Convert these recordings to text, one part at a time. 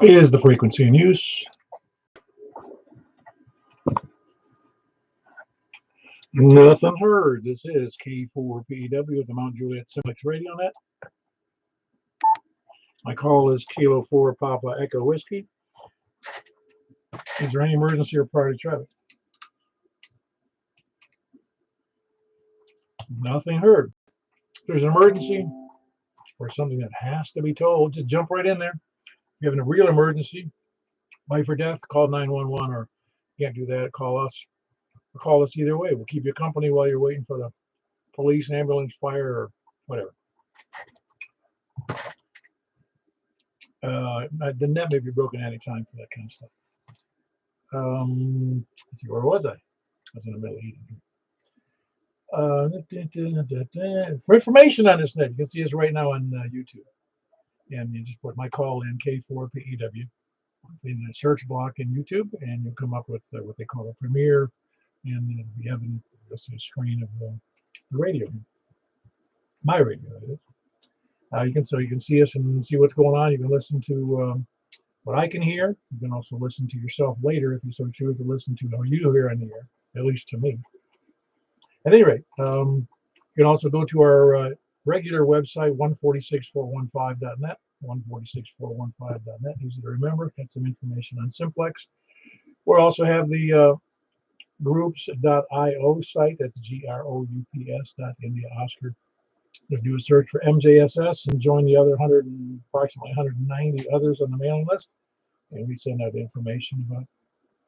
is the frequency in use. Nothing heard. This is K4PEW at the Mt Juliet Simplex Radio Net. My call is Kilo 4 Papa Echo Whiskey. Is there any emergency or priority traffic? Nothing heard. If there's an emergency or something that has to be told, just jump right in there. If you're having a real emergency, life or death, call 911, or you can't do that, call us. Or call us either way. We'll keep you company while you're waiting for the police, ambulance, fire, or whatever. The net may be broken any time for that kind of stuff. Let's see, where was I? I was in the middle of eating. For information on this net, you can see us right now on YouTube. And you just put my call in, K4PEW, in the search block in YouTube, and you'll come up with what they call a premiere. And we have a screen of the radio, my radio. That is. You can see us and see what's going on. You can listen to what I can hear. You can also listen to yourself later if you so choose to listen to how you hear on the air, at least to me. At any rate, you can also go to our regular website, 146415.net, 146415.net. Easy to remember. Get some information on Simplex. We'll also have the groups.io site. That's groups.India Oscar. Just do a search for MJSS and join the other approximately 190 others on the mailing list. And we send out information about,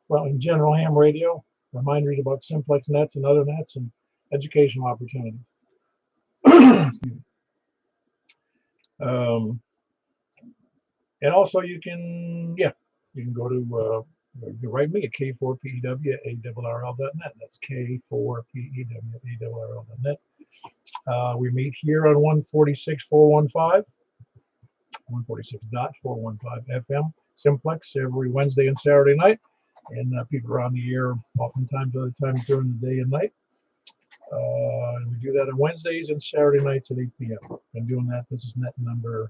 well, in general, ham radio, reminders about Simplex nets and other nets, and educational opportunities. And also you can go to you can write me at K4PEW@ARRL.net. That's K4PEW@ARRL.net. We meet here on 146.415, 146.415 FM, Simplex, every Wednesday and Saturday night. And people are on the air oftentimes, other times during the day and night. And we do that on Wednesdays and Saturday nights at 8 p.m. Been doing that. This is net number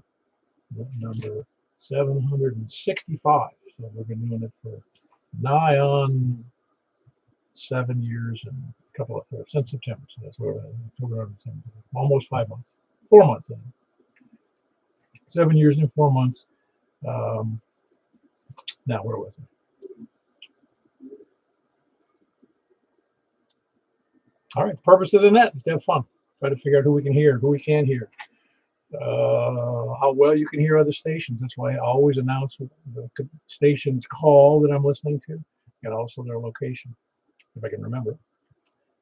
765. So we've been doing it for nigh on 7 years and a couple of thirds since September. So that's where we're at. Almost 5 months, 4 months. 7 years and 4 months. Now, where was I? All right, purpose of the net is to have fun. Try to figure out who we can hear, who we can't hear. How well you can hear other stations. That's why I always announce the station's call that I'm listening to, and also their location, if I can remember,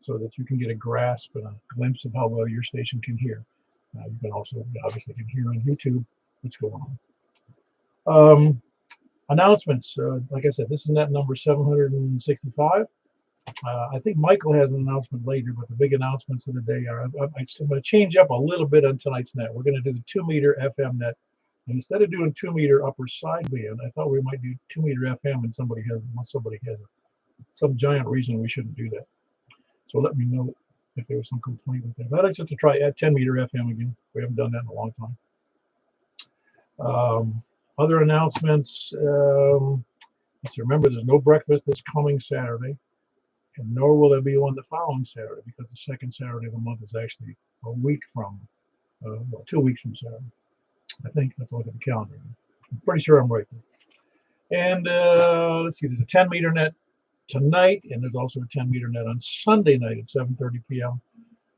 so that you can get a grasp and a glimpse of how well your station can hear. You can also obviously can hear on YouTube what's going on. Announcements. Like I said, this is net number 765. I think Michael has an announcement later, but the big announcements of the day are I'm going to change up a little bit on tonight's net. We're going to do the 2-meter FM net. And instead of doing 2-meter upper sideband, I thought we might do 2-meter FM, and somebody has some giant reason we shouldn't do that. So let me know if there was some complaint with that. I'd like just to try at 10-meter FM again. We haven't done that in a long time. Other announcements. Let's remember, there's no breakfast this coming Saturday. And nor will there be one the following Saturday, because the second Saturday of the month is actually a week from, 2 weeks from Saturday. I think. Let's look at the calendar. I'm pretty sure I'm right. And let's see, there's a 10-meter net tonight, and there's also a 10-meter net on Sunday night at 7:30 p.m.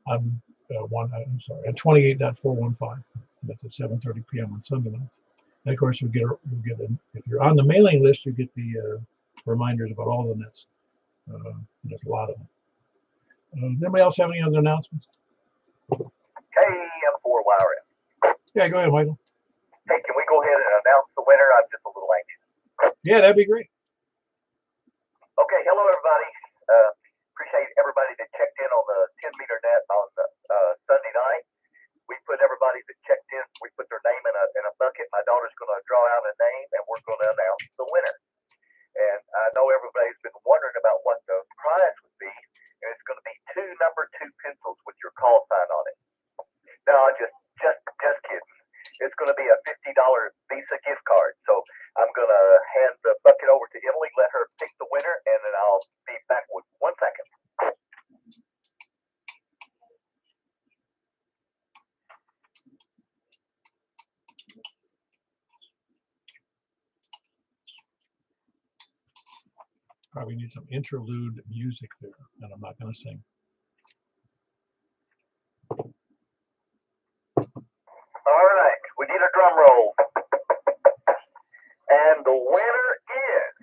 on 28.415. That's at 7:30 p.m. on Sunday nights. And of course, if you're on the mailing list, you get the reminders about all the nets. There's a lot of them. Does anybody else have any other announcements? KM4YRF. Yeah, go ahead, Michael. Hey, can we go ahead and announce the winner? I'm just a little anxious. Yeah, that'd be great. Okay, hello everybody. Appreciate everybody that checked in on the 10-meter net on Sunday night. We put everybody that checked in, we put their name in a bucket. My daughter's going to draw out a name, and we're going to announce the winner. And I know everybody's been wondering about what the prize would be, and it's going to be 2 number 2 pencils with your call sign on it. No, just kidding. It's going to be a $50 Visa gift card. So I'm going to hand the bucket over to Emily, let her pick the winner, and then I'll be back with 1 second. Probably need some interlude music there, and I'm not going to sing. All right, we need a drum roll. And the winner is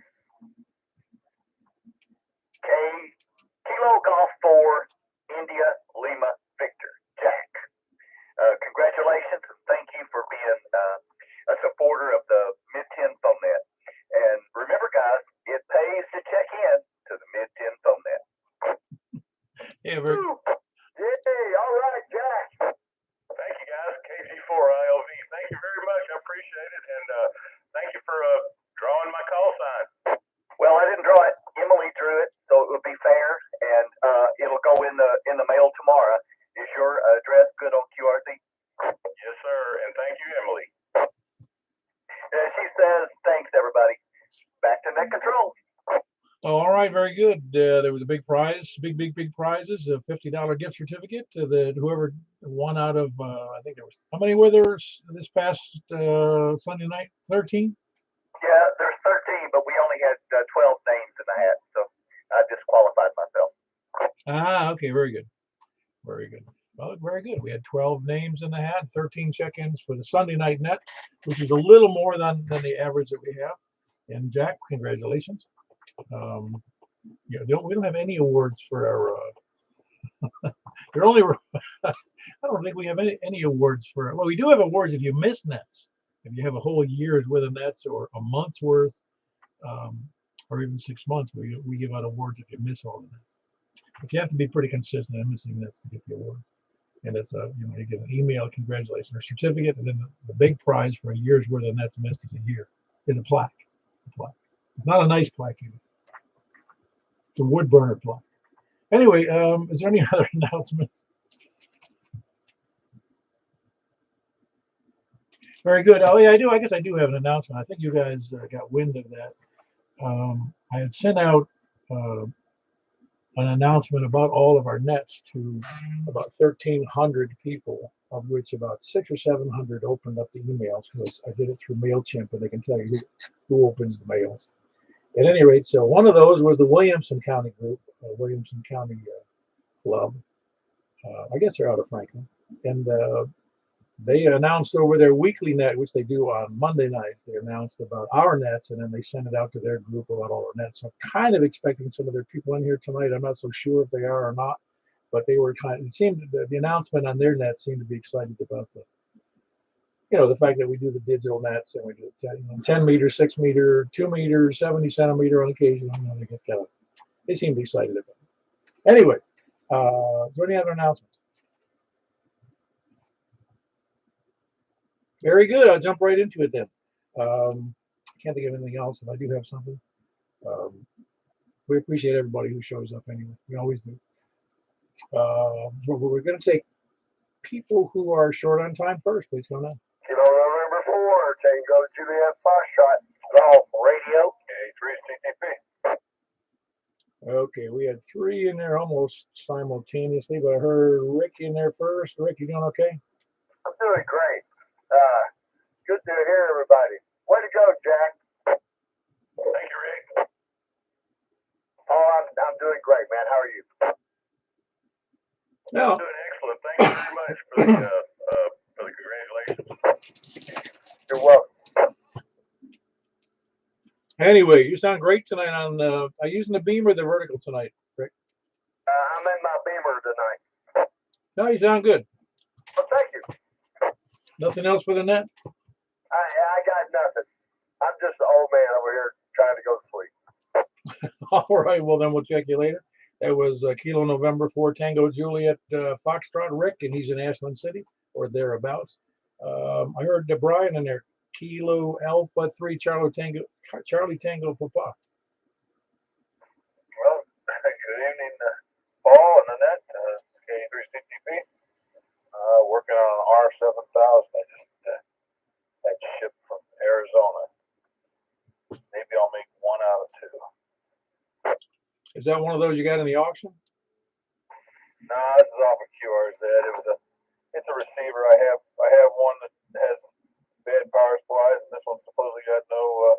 Kilo Golf 4 India Lima Victor, Jack. Congratulations and thank you for being a supporter of the Mid-10 Phone Net. And remember, guys, it pays to check in to the Mid-10 Phone Net. Yeah, Yay, all right, Jack. Thank you, guys. KG4IOV. Thank you very much. I appreciate it. And thank you for drawing my call sign. Well, I didn't draw it. Emily drew it, so it would be fair, and it'll go in the mail tomorrow. Is your address good on QRZ? Yes, sir. And thank you, Emily. She says, thanks, everybody. Back to net control. all right, very good. There was a big prize, big prizes, a $50 gift certificate to whoever won out of, I think there was, how many were there this past Sunday night? 13? Yeah, there's 13, but we only had 12 names in the hat, so I disqualified myself. Ah, okay, very good. Very good. Well, very good. We had 12 names in the hat, 13 check-ins for the Sunday night net, which is a little more than the average that we have. And Jack, congratulations. Yeah, we don't have any awards for our. You're only. I don't think we have any awards for. Well, we do have awards if you miss nets. If you have a whole year's worth of nets or a month's worth, or even 6 months, we give out awards if you miss all the nets. But you have to be pretty consistent in missing nets to get the award. And it's you get an email, congratulations, or certificate, and then the big prize for a year's worth of nets missed is a plaque. It's not a nice plaque either. It's a wood burner plaque. Anyway, is there any other announcements? Very good. Oh yeah, I do. I guess I do have an announcement. I think you guys got wind of that. I had sent out an announcement about all of our nets to about 1,300 people, of which about 600 or 700 opened up the emails, because I did it through MailChimp, and they can tell you who opens the mails. At any rate, so one of those was the Williamson County group, Williamson County Club. I guess they're out of Franklin, and they announced over their weekly net, which they do on Monday nights. They announced about our nets, and then they send it out to their group about all our nets. So I'm kind of expecting some of their people in here tonight. I'm not so sure if they are or not, but they were it seemed the announcement on their net seemed to be excited about the fact that we do the digital nets, and we do 10 meter, 6 meter, 2 meter, 70 centimeter on occasion. They seem to be excited about it. Anyway, is there any other announcements? Very good. I'll jump right into it then. Can't think of anything else. If I do have something, we appreciate everybody who shows up anyway. We always do. We're going to take people who are short on time first. Please come on. Kilo November 4, Tango Juliet Foxtrot, Golf Radio, K3CTP. Okay, we had 3 in there almost simultaneously, but I heard Rick in there first. Rick, you doing okay? I'm doing great. Good to hear everybody. Way to go, Jack. Thank you, Rick. Oh, I'm doing great, man. How are you? I'm doing excellent. Thank you very much for the congratulations. You're welcome. Anyway, you sound great tonight on are you using the beam or the vertical tonight, Rick? I'm in my Beamer tonight. No, you sound good. Well, thank you. Nothing else for the net? I got nothing. I'm just an old man over here trying to go to sleep. All right, well then we'll check you later. That was Kilo November 4 Tango Juliet Foxtrot Rick, and he's in Ashland City or thereabouts. I heard Brian in there. Kilo Alpha 3 Charlie Tango Papa. Well, good evening, Paul and Annette, K3CTP. Working on an R7000. I just had to ship Is that one of those you got in the auction? No, this is off of QRZ. It's a receiver. I have one that has bad power supplies, and this one supposedly got no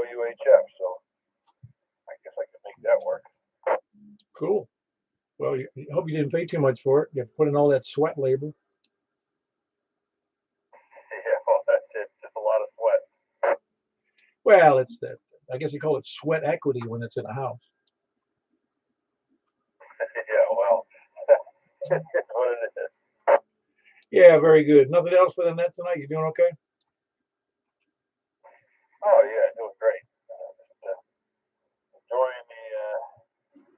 UHF. So I guess I can make that work. Cool. Well, I hope you didn't pay too much for it. You have to put in all that sweat labor. Yeah, well, that's it. Just a lot of sweat. Well, it's that. I guess you call it sweat equity when it's in a house. Yeah, well, it's what it is. Yeah, very good. Nothing else for the net tonight? You doing okay? Oh yeah, doing great. Enjoying the.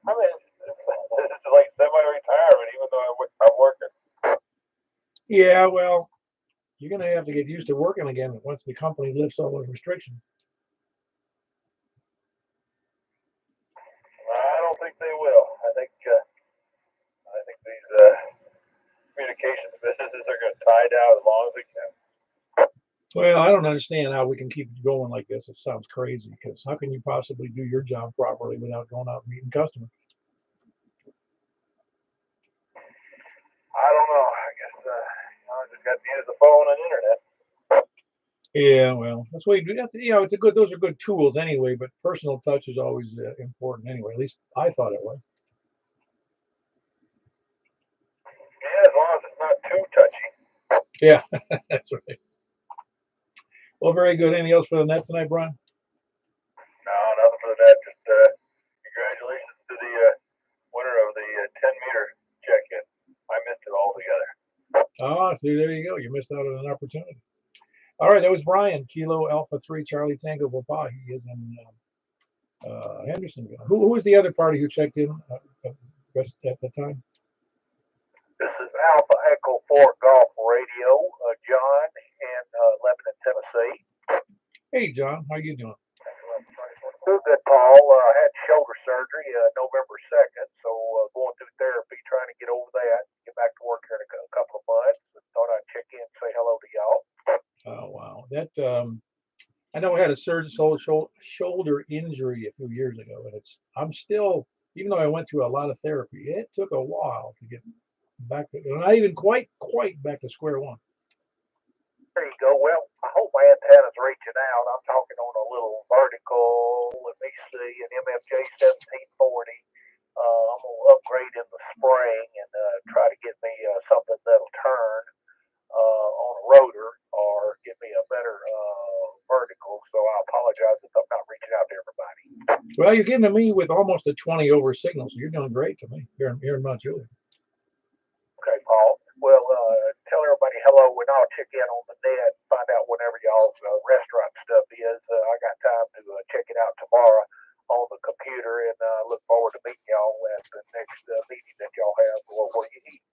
I mean, this is like semi-retirement, even though I'm working. Yeah, well, you're going to have to get used to working again once the company lifts all those restrictions. I don't think they will. I think these communications businesses are going to tie down as long as they can. Well, I don't understand how we can keep going like this. It sounds crazy because how can you possibly do your job properly without going out and meeting customers? I don't know. I guess I just got to use the phone and internet. Yeah, well, that's what you do. That's, it's a good. Those are good tools anyway. But personal touch is always important anyway. At least I thought it was. Yeah, as long as it's not too touchy. Yeah, that's right. Well, very good. Anything else for the net tonight, Brian? No, nothing for that. Just congratulations to the winner of the 10-meter check-in. I missed it altogether. Ah, see, there you go. You missed out on an opportunity. All right, that was Brian, Kilo Alpha 3 Charlie Tango Papa. He is in Hendersonville. Who was the other party who checked in at the time? This is Alpha Echo 4 Golf Radio, John in Lebanon, Tennessee. Hey, John, how you doing? Doing good, Paul. I had shoulder surgery November 2nd, so going through therapy, trying to get over that, get back to work here in a couple of months. Thought I'd check in and say hello to y'all. Oh, wow. That I know I had a shoulder injury a few years ago, and I'm still, even though I went through a lot of therapy, it took a while to get back to, not even quite back to square one. There you go. Well, I hope my antenna's reaching out. I'm talking on a little vertical. Let me see, an MFJ 1740. I'm going to upgrade in the spring and try to get me something that'll turn on a rotor or give me a better vertical. So I apologize if I'm not reaching out to everybody. Well, you're getting to me with almost a 20 over signal, so you're doing great to me here in Mt Juliet. Okay, Paul. Well, tell everybody hello when I'll check in on the net and find out whenever y'all's restaurant stuff is. I got time to check it out tomorrow on the computer, and look forward to meeting y'all at the next meeting that y'all have where you eat.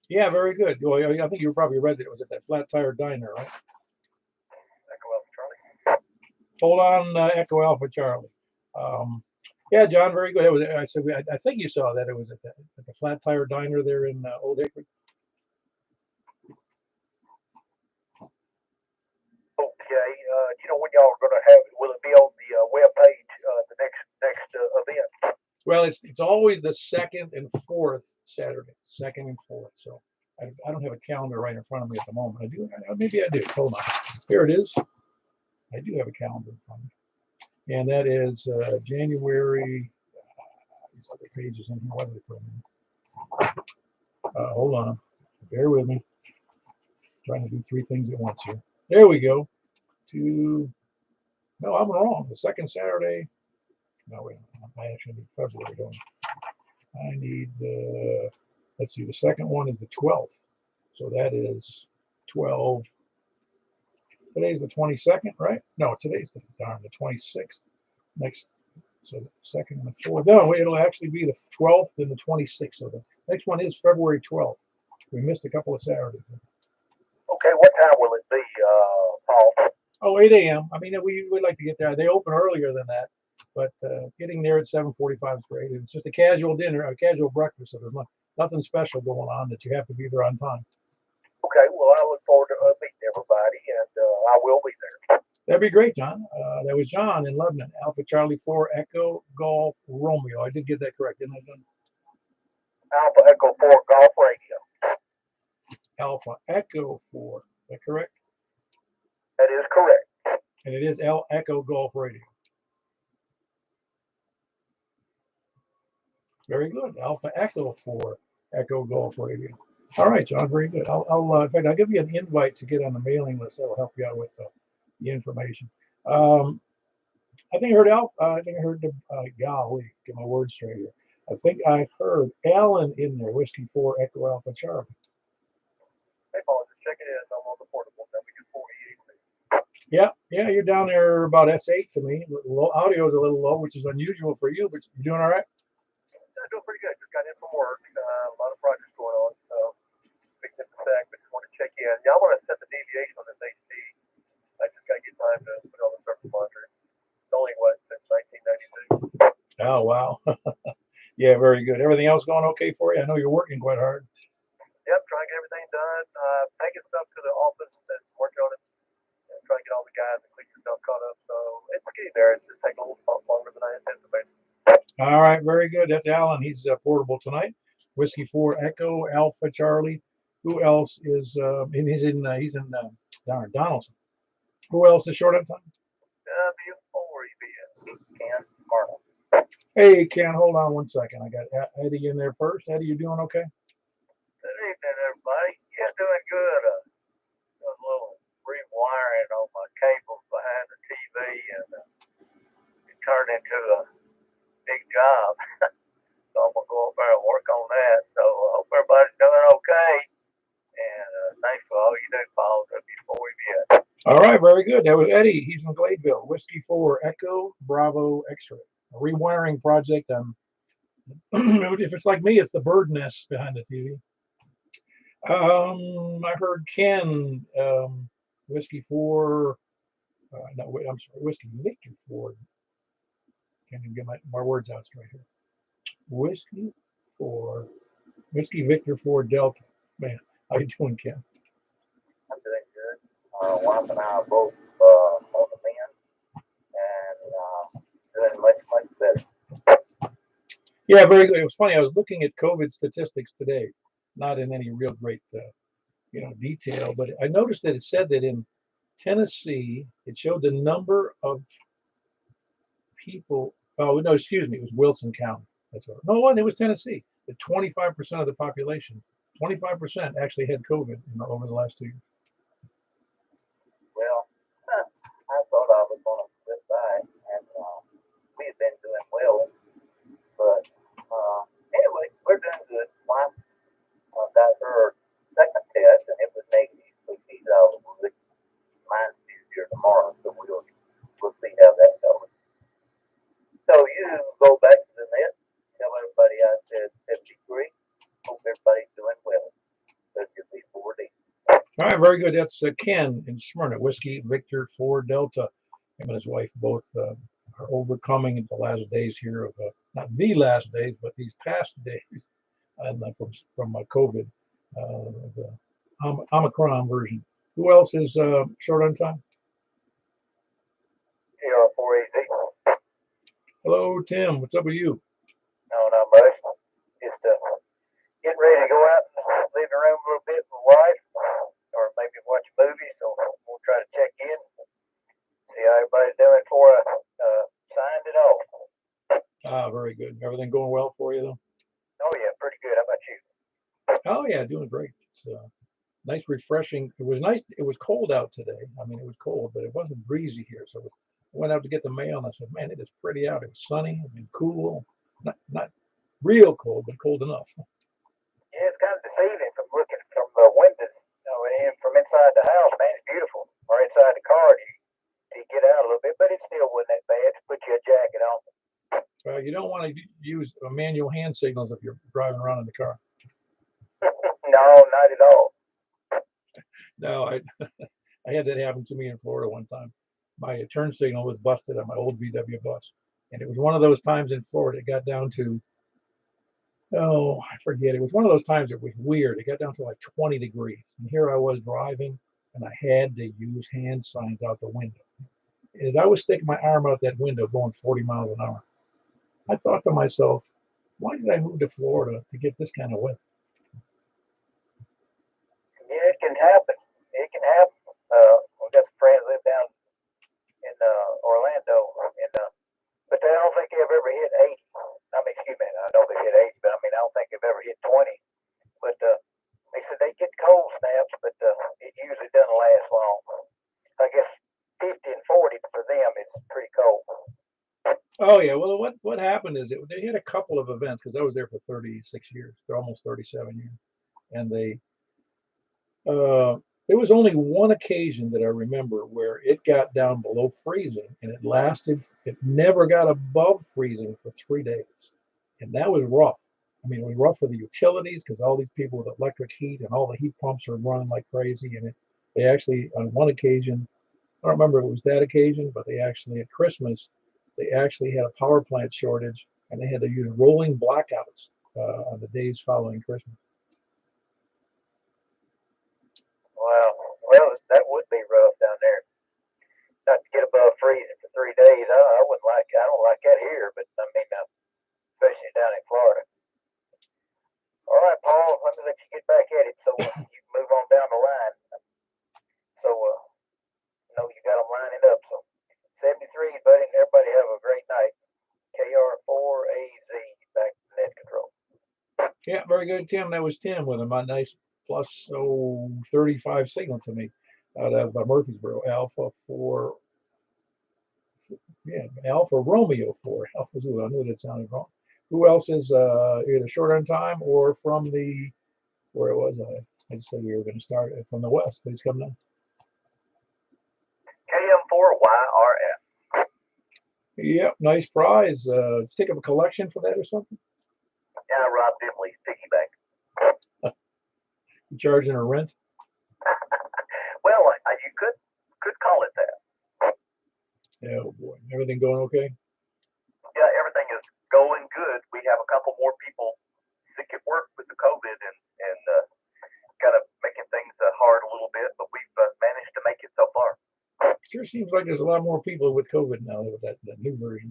Yeah, very good. Well, I think you probably read that it was at that Flat Tire Diner, right? Echo Alpha Charlie. Hold on, Echo Alpha Charlie. Yeah, John, very good. I think you saw that it was at the Flat Tire Diner there in Old Hickory. Okay, you know when y'all are going to have it? Will it be on the web page the next event? Well, it's always the second and fourth Saturday, second and fourth. So I don't have a calendar right in front of me at the moment. I do. Maybe I do. Hold on. Here it is. I do have a calendar in front of me, and that is January. These other pages in here. What did they put in? Hold on. Bear with me. Trying to do three things at once here. There we go. No, I'm wrong. The second Saturday. No, wait. I actually need February, don't I? I need let's see. The second one is the 12th. So that is 12. Today's the 22nd, right? No, today's the 26th. Next, so the second and the fourth. No, it'll actually be the 12th and the 26th. So the next one is February 12th. We missed a couple of Saturdays. Okay, what time will it be, Paul? Oh, 8 a.m. I mean, we'd like to get there. They open earlier than that, but getting there at 7:45 is great. It's just a casual dinner, a casual breakfast. So there's nothing special going on that you have to be there on time. Okay, well, I look forward to meeting everybody, and I will be there. That'd be great, John. That was John in Lebanon. Alpha Charlie 4 Echo Golf Romeo. I did get that correct, didn't I, John? Alpha Echo 4 Golf Radio. Alpha Echo 4. Is that correct? That is correct. And it is L Echo Golf Radio. Very good. Alpha Echo 4 Echo Golf Radio. All right, John. Very good. In fact, I'll give you an invite to get on the mailing list. That'll help you out with the information. I think I heard golly, get my words straight here. I think I heard Alan in there. Whiskey 4 Echo Alpha Charlie. Hey, Paul, just check it in. I'm on the portable. Then we do 48. Yeah, you're down there about S8 to me. Audio is a little low, which is unusual for you, but you're doing all right? I'm doing pretty good. Just got in from work. A lot of projects going on, so picked up the sack, but just want to check in. Y'all want to set the deviation on this HD? I just got to get time to put on the surface monitor. It's only since 1996. Oh wow. Yeah, very good. Everything else going okay for you? I know you're working quite hard. Yep, trying to get everything done. Taking stuff to the office and working on it. And trying to get all the guys and clean stuff caught up. So it's getting there. It's just taking a little longer than I anticipated. All right, very good. That's Alan. He's portable tonight. Whiskey 4 Echo Alpha Charlie. Who else is? He's in Donaldson. Who else is short on time? Ken Arnold. Hey, Ken, hold on one second. I got Eddie in there first. Eddie, you doing okay? Good evening, everybody. Yeah, doing good. Doing a little rewiring on my cables behind the TV, and it turned into a big job. So I'm going to go up there and work on that. So I hope everybody's doing okay. And thanks for all you do, Paul. W4EBS. All right, very good. That was Eddie. He's from Gladeville. Whiskey 4 Echo Bravo X-ray. A rewiring project. If it's like me, it's the bird nest behind the TV. I heard Ken, Whiskey 4. No, wait, I'm sorry. Whiskey Victor 4. Can't even get my words out straight here. Whiskey Victor 4 Delta. Man, how you doing, Ken? I'm doing good. Wife and I are both on the mend and doing much, much better. Yeah, very good. It was funny. I was looking at COVID statistics today, not in any real great, detail, but I noticed that it said that in Tennessee, it showed the number of people. Oh no, excuse me. It was Wilson County. That's what. No, it was Tennessee. That 25% of the population, 25% actually had COVID over the last 2 years. Well, I thought I was on the flip side, and we had been doing well, but anyway, we're doing good. Wife got her second test, and it was negative, so she's out of the woods. Mine's easier tomorrow, so we'll see how that goes. So you go back to the net, tell everybody I said 53. Hope everybody's doing well. WB4D. All right, very good. That's Ken in Smyrna, Whiskey Victor 4 Delta. Him and his wife both are overcoming the last days here of not the last days, but these past days, and from COVID, the Omicron version. Who else is short on time? TR4AZ. Hello, Tim. What's up with you? No, not much. Just getting ready to go out and leave the room a little bit with the wife, or maybe watch a movie. So we'll try to check in, see how everybody's doing before I signed it off. Very good. Everything going well for you, though? Oh yeah, pretty good. How about you? Oh yeah, doing great. It's nice, refreshing. It was nice. It was cold out today. I mean, it was cold, but it wasn't breezy here. So I went out to get the mail, and I said, "Man, it is pretty out. It's sunny and cool. Not real cold, but cold enough." Yeah, it's kind of deceiving from looking from the windows, and from inside the house. Man, it's beautiful. Or inside the car, you get out a little bit, but it still wasn't that bad. To put you a jacket on. You don't want to use manual hand signals if you're driving around in the car. No, not at all. No, I had that happen to me in Florida one time. My turn signal was busted on my old VW bus, and it was one of those times in Florida. It got down to, I forget. It was one of those times it was weird. It got down to like 20 degrees, and here I was driving, and I had to use hand signs out the window. as I was sticking my arm out that window going 40 miles an hour, I thought to myself, why did I move to Florida to get this kind of weather? Yeah, it can happen. It can happen. We got some friends live down in Orlando, and but I don't think they've ever hit 80. I mean, excuse me, I know they hit 80, but I mean, I don't think they've ever hit 20. But they said they get cold snaps, but it usually doesn't last long. I guess 50 and 40 for them is pretty cold. Oh yeah, well what happened is they had a couple of events because I was there for 36 years. They're almost 37 years, and there was only one occasion that I remember where it got down below freezing, and it lasted. It never got above freezing for 3 days, and that was rough. I mean, it was rough for the utilities because all these people with electric heat and all the heat pumps are running like crazy. And they actually, on one occasion, I don't remember if it was that occasion, but they actually at Christmas, they actually had a power plant shortage, and they had to use rolling blackouts on the days following Christmas. Wow. Well, that would be rough down there. Not to get above freezing for 3 days. I wouldn't like. I don't like that here, but I mean, especially down in Florida. All right, Paul. Let me let you get back at it so you can move on down the line. So, know you got them lining up. So, 73, buddy. Everybody have a great night. KR4AZ back to net control. Yeah, very good, Tim. That was Tim with a nice plus 35 signal to me out of Murfreesboro. Alpha Romeo 4. Alpha Zulu. I knew that sounded wrong. Who else is either short on time or from the where it was? I just said we were going to start from the west. Please come down. KM4YRF. Yep, nice prize. Stick up a collection for that or something. Yeah, Rob Dimley's piggy bank. You charging a rent? Well, you could call it that. Yeah, oh boy. Everything going okay? Yeah, everything is going good. We have a couple more people sick at work with the COVID and kind of making things hard a little bit, but we've managed to make it so far. Sure seems like there's a lot more people with COVID now with that new version.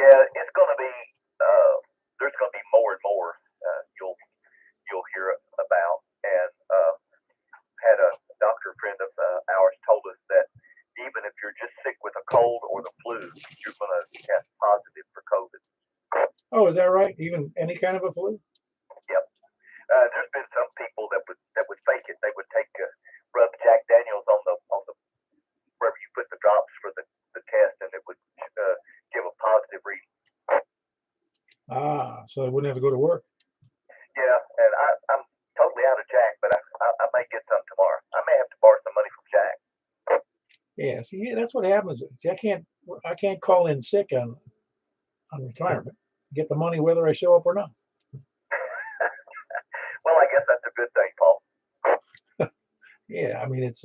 Yeah, it's going to be. There's going to be more and more. You'll hear about. And had a doctor friend of ours told us that even if you're just sick with a cold or the flu, you're going to test positive for COVID. Oh, is that right? Even any kind of a flu? Yep. There's been some people that would fake it. They would take rub Jack Daniels on the wherever you put the drops for the test, and it would give a positive reading. Ah, so they wouldn't have to go to work. Yeah, and I'm totally out of Jack, but I may get some tomorrow. I may have to borrow some money from Jack. Yeah, see, that's what happens. See, I can't call in sick on retirement. Get the money whether I show up or not. Well, I guess that's a good thing, Paul. Yeah, I mean it's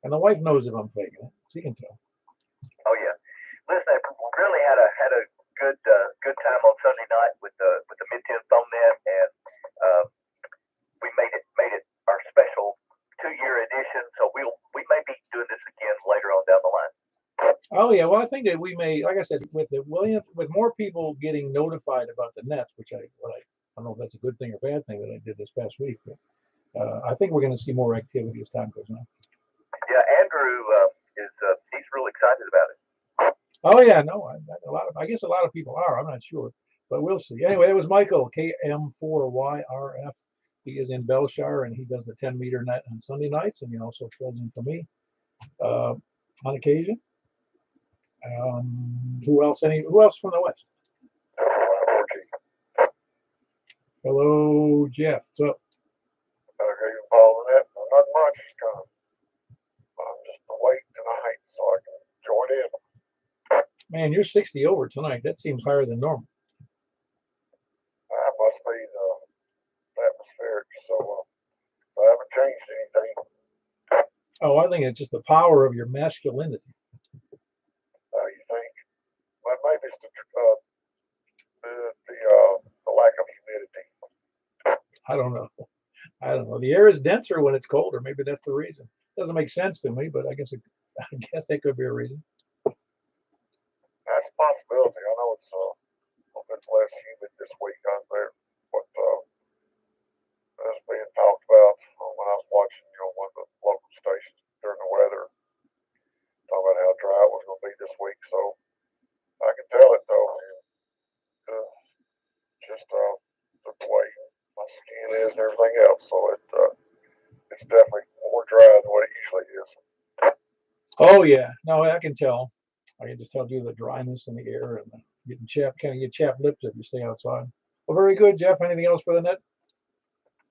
and the wife knows if I'm faking it. She can tell. Oh yeah. Listen, we really had a good time on Sunday night with the Mid-10 phone net, and we made it our special 2-year edition. So we may be doing this again later on down the line. Oh yeah, well I think that we may, like I said, with more people getting notified about the nets, which I don't know if that's a good thing or bad thing that I did this past week, but I think we're going to see more activity as time goes on. Yeah, Andrew he's really excited about it. Oh yeah, no, I guess a lot of people are. I'm not sure, but we'll see. Anyway, that was Michael, KM4YRF. He is in Belshire, and he does the 10-meter net on Sunday nights, and he also fills in for me on occasion. Who else from the west? Hello, Jeff. What's up? Okay, Paul, not much. I'm just waiting tonight so I can join in. Man, you're 60 over tonight. That seems higher than normal. That must be the atmospheric, so I haven't changed anything. Oh, I think it's just the power of your masculinity. You think? Well, maybe it's the lack of humidity. I don't know. The air is denser when it's colder. Maybe that's the reason. Doesn't make sense to me, but I guess that could be a reason. possibility. I know it's a bit less humid this week out there, but that's being talked about when I was watching, one of the local stations during the weather, talking about how dry it was going to be this week. So I can tell it though, and, just the way my skin is and everything else. So it's definitely more dry than what it usually is. Oh yeah, no, I can tell. I can just tell due to the dryness in the air and getting chapped, kind of get chapped lips if you stay outside. Well, very good, Jeff. Anything else for the net?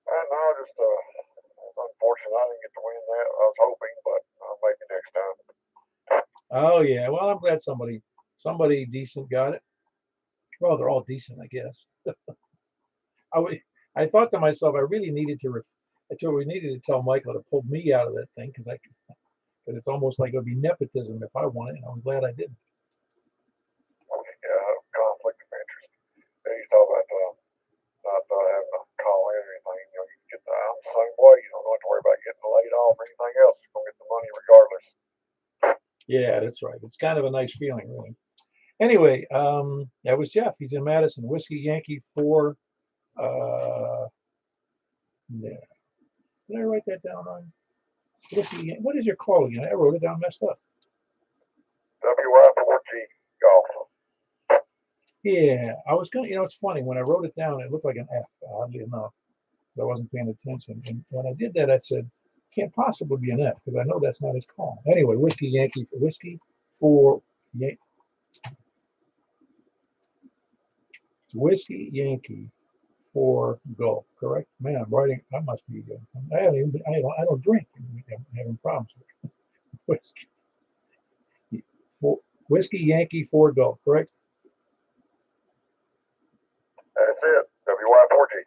I know, just unfortunately I didn't get to win that. I was hoping, but maybe next time. Oh yeah. Well, I'm glad somebody decent got it. Well, they're all decent, I guess. I thought to myself, I really needed to. We needed to tell Michael to pull me out of that thing because it's almost like it would be nepotism if I won it, and I'm glad I didn't. Yeah, conflict of interest. And you talk about not having to call in or anything. You can get I'm the same way. You don't have to worry about getting laid off or anything else. You're gonna get the money regardless. Yeah, that's right. It's kind of a nice feeling, really. Anyway, that was Jeff. He's in Madison. Whiskey Yankee 4. Yeah. Did I write that down on? What is your call again? I wrote it down messed up. WY4G golf. Yeah, I was going to, it's funny. When I wrote it down, it looked like an F, oddly enough. I wasn't paying attention. And when I did that, I said, can't possibly be an F because I know that's not his call. Anyway, Whiskey for Yankee for golf, correct? Man, I'm writing. I must be. I don't drink. I'm having problems with whiskey. Whiskey Yankee for golf, correct? That's it. WY4G.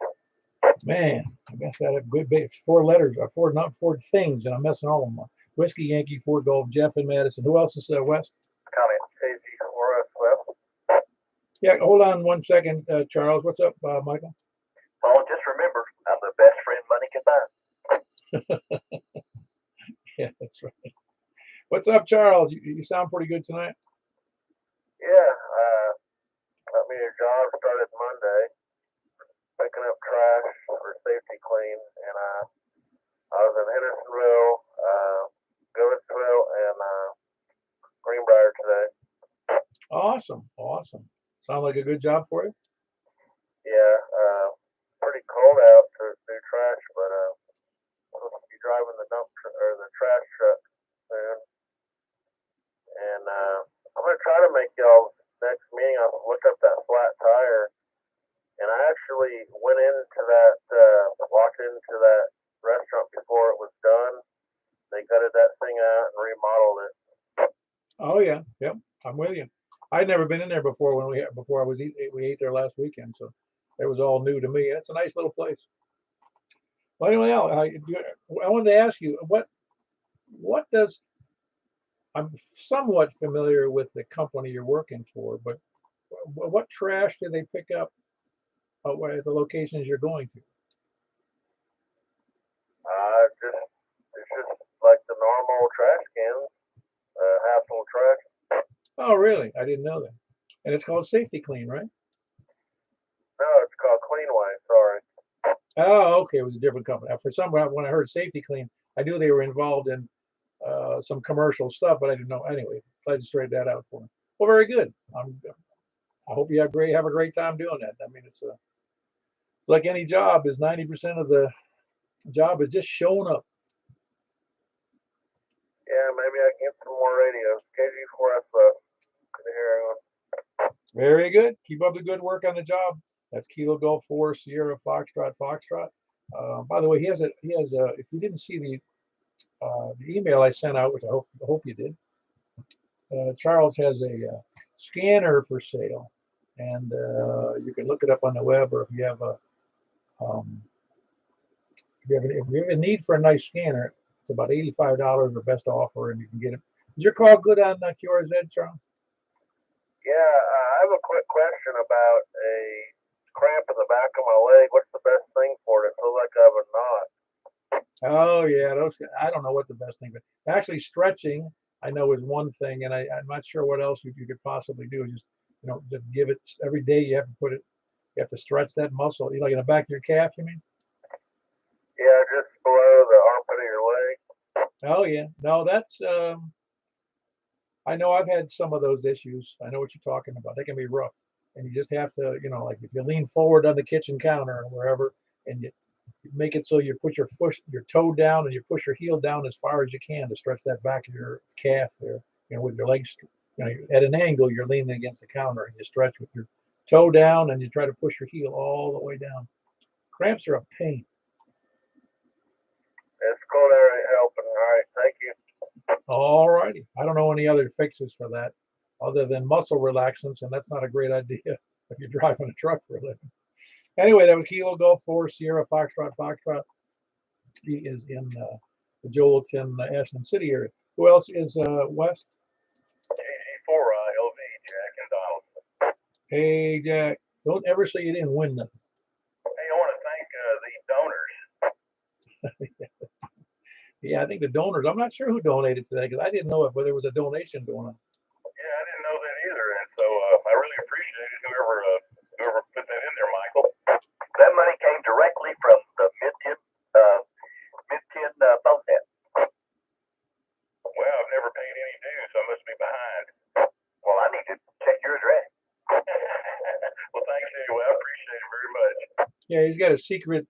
Man, I messed that up good bit. 4 letters, or not 4 things, and I'm messing all of them up. Whiskey Yankee for golf. Jeff and Madison. Who else is West? Comment. KG or West. Yeah, hold on 1 second, Charles. What's up, Michael? Paul, just remember, I'm the best friend money can buy. Yeah, that's right. What's up, Charles? You sound pretty good tonight. Yeah, got me a job started Monday, picking up trash for Safety Clean, and I was in Hendersonville, Goodlettsville, and Greenbrier today. Awesome. Sound like a good job for you? Yeah, pretty cold out to do trash, but I'm supposed to be driving the the trash truck soon, and I'm gonna try to make y'all's next meeting. I'll look up that flat tire, and I actually walked into that restaurant before it was done. They gutted that thing out and remodeled it. Oh yeah, yep. I'm with you. I'd never been in there before we ate there last weekend, so it was all new to me. It's a nice little place. Well, anyway, I wanted to ask you what does I'm somewhat familiar with the company you're working for, but what trash do they pick up at the locations you're going to? It's just like the normal trash cans, household trash. Oh, really? I didn't know that. And it's called Safety Clean, right? No, it's called Cleanway. Sorry. Oh, okay. It was a different company. For some reason, when I heard Safety Clean, I knew they were involved in some commercial stuff, but I didn't know. Anyway, glad to straighten that out for me. Well, very good. I hope you have a great time doing that. I mean, it's like any job. Is 90% of the job is just showing up. Yeah, maybe I can get some more radios. KG4SF. Good to hear everyone. Very good. Keep up the good work on the job. That's Kilo Golf 4 Sierra Foxtrot. By the way, he has a. If you didn't see the email I sent out, which I hope you did, Charles has a scanner for sale, and you can look it up on the web, or if you have a need for a nice scanner, it's about $85 or best offer, and you can get it. Is your call good on QRZ, Charles? Yeah, I have a quick question about a cramp in the back of my leg. What's the best thing for it? It feels like I have a knot. Oh yeah, I don't know what the best thing, but actually stretching I know is one thing, and I'm not sure what else you could possibly do. Just Just give it every day. You have to put it. You have to stretch that muscle. You like in the back of your calf, you mean? Yeah, just below the armpit of your leg. Oh yeah. No, that's. I know I've had some of those issues. I know what you're talking about. They can be rough, and you just have to, like if you lean forward on the kitchen counter or wherever, and you make it so you put your toe down, and you push your heel down as far as you can to stretch that back of your calf there. With your legs, at an angle, you're leaning against the counter, and you stretch with your toe down, and you try to push your heel all the way down. Cramps are a pain. It's cool there helping. All right, thank you. All righty. I don't know any other fixes for that other than muscle relaxants, and that's not a great idea if you're driving a truck for a living. Anyway, that was Kilo Golf 4 Sierra Foxtrot. He is in the Joelton, Ashland City area. Who else is west? AG4 LV, Jack and Donald. Hey, Jack. Don't ever say you didn't win nothing. Hey, I want to thank the donors. Yeah, I think the donors. I'm not sure who donated today because I didn't know whether there was a donation going on. Yeah, I didn't know that either, and so I really appreciated whoever put that in there, Michael. That money came directly from the Mid-10 phone net. Well, I've never paid any dues, so I must be behind. Well, I need to check your address. Well, thanks anyway. I appreciate it very much. Yeah, he's got a secret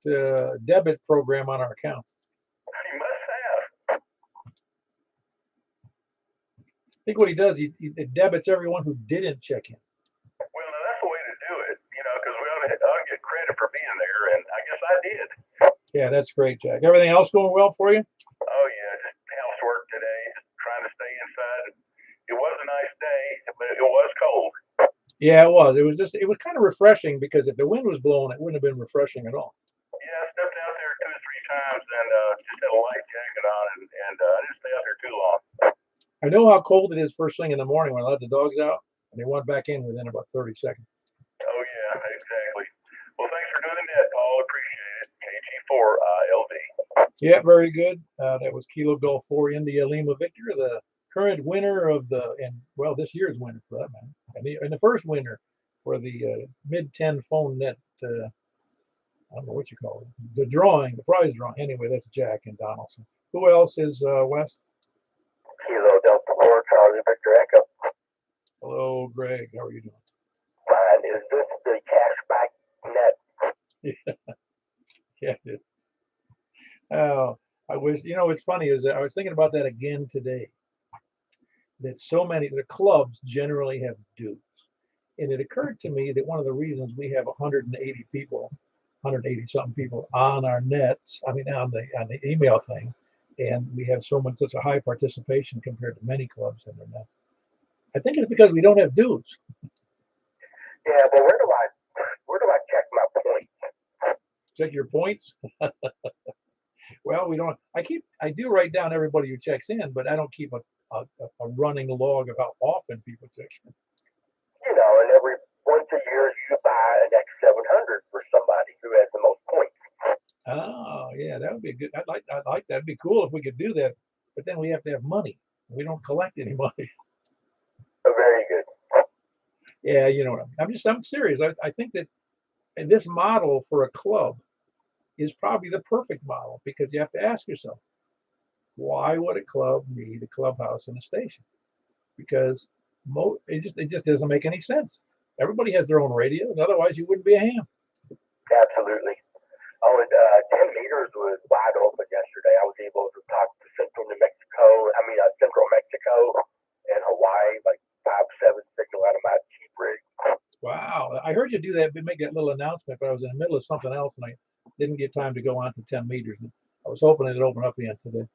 debit program on our accounts. He must have. I think what he does, it debits everyone who didn't check in. Well, now that's the way to do it, because we ought to get credit for being there, and I guess I did. Yeah, that's great, Jack. Everything else going well for you? Oh, yeah, just housework today, just trying to stay inside. It was a nice day, but it was cold. Yeah, it was. It was kind of refreshing because if the wind was blowing, it wouldn't have been refreshing at all. Yeah, I stepped out there 2 or 3 times and just had a light jacket on, and I didn't stay out there too long. I know how cold it is first thing in the morning when I let the dogs out, and they went back in within about 30 seconds. Oh, yeah, exactly. Well, thanks for doing the net, Paul. Appreciate it. KG4 LV. Yeah, very good. That was Kilo Golf 4 India Lima Victor, the current winner of this year's winner for that matter, and the first winner for the Mid-10 phone net. I don't know what you call it. The prize drawing. Anyway, that's Jack and Donaldson. Who else is west? Kilo Delta 4 Charlie Victor Echo. Hello, Greg. How are you doing? Fine. Is this the cashback net? Yeah, it is. Oh, I wish, what's funny is that I was thinking about that again today. That so many, the clubs generally have dues. And it occurred to me that one of the reasons we have 180 people, 180 something people on our nets, on the email thing, and we have such a high participation compared to many clubs in their nets. I think it's because we don't have dues. Yeah, but where do I check my points? Check your points? Well, we don't. I do write down everybody who checks in, but I don't keep a running log of how often people check in. And every once a year you buy an X700 for somebody who has the most points. Oh, yeah, that would be good. I'd like that. It'd be cool if we could do that, but then we have to have money. We don't collect any money. Very good. Yeah, I'm serious. I think that this model for a club is probably the perfect model because you have to ask yourself, why would a club need a clubhouse and a station? Because it just doesn't make any sense. Everybody has their own radio, and otherwise you wouldn't be a ham. Absolutely. Oh, and 10 meters was wide open yesterday. I was able to talk to Central Mexico and Hawaii, like 5-7 signal out of my cheap rig. Wow, I heard you do that, make that little announcement, but I was in the middle of something else, and I didn't get time to go on to 10 meters. I was hoping it'd open up again today.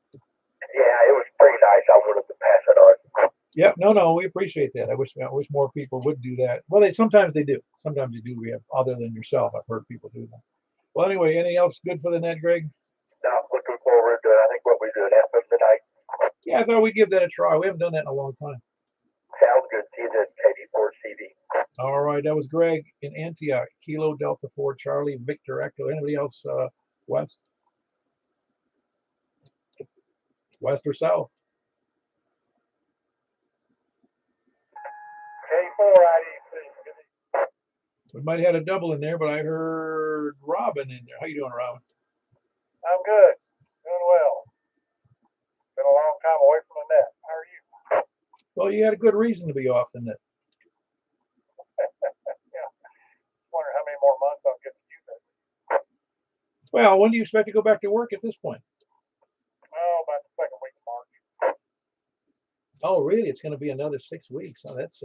Yeah, it was pretty nice. I wanted to pass it on. Yep, no, we appreciate that. I wish more people would do that. Well, sometimes they do. Sometimes you do. We have, other than yourself, I've heard people do that. Well, anyway, anything else good for the net, Greg? No, looking forward to, I think, what we do at FM tonight. Yeah, I thought we'd give that a try. We haven't done that in a long time. Sounds good. See you then, KD4CD. All right, that was Greg in Antioch, Kilo Delta 4 Charlie Victor Echo. Anybody else west? West or south? K4 IDC. We might have had a double in there, but I heard Robin in there. How you doing, Robin? I'm good. Doing well. Been a long time away from the net. How are you? Well, you had a good reason to be off the net. Yeah. Wondering how many more months I'll get to use it. Well, when do you expect to go back to work at this point? Oh, about the second week of March. Oh, really? It's going to be another 6 weeks. Oh, that's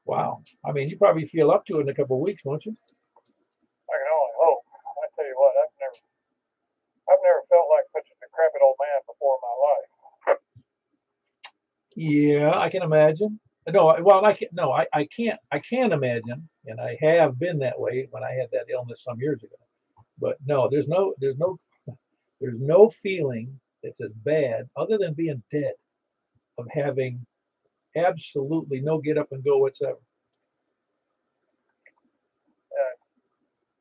wow. I mean, you probably feel up to it in a couple of weeks, won't you? I can only hope. I tell you what, I've never felt like such a decrepit old man before in my life. Yeah, I can imagine. No, well, I can't imagine, and I have been that way when I had that illness some years ago. But no, there's no feeling that's as bad, other than being dead, of having absolutely no get up and go whatsoever.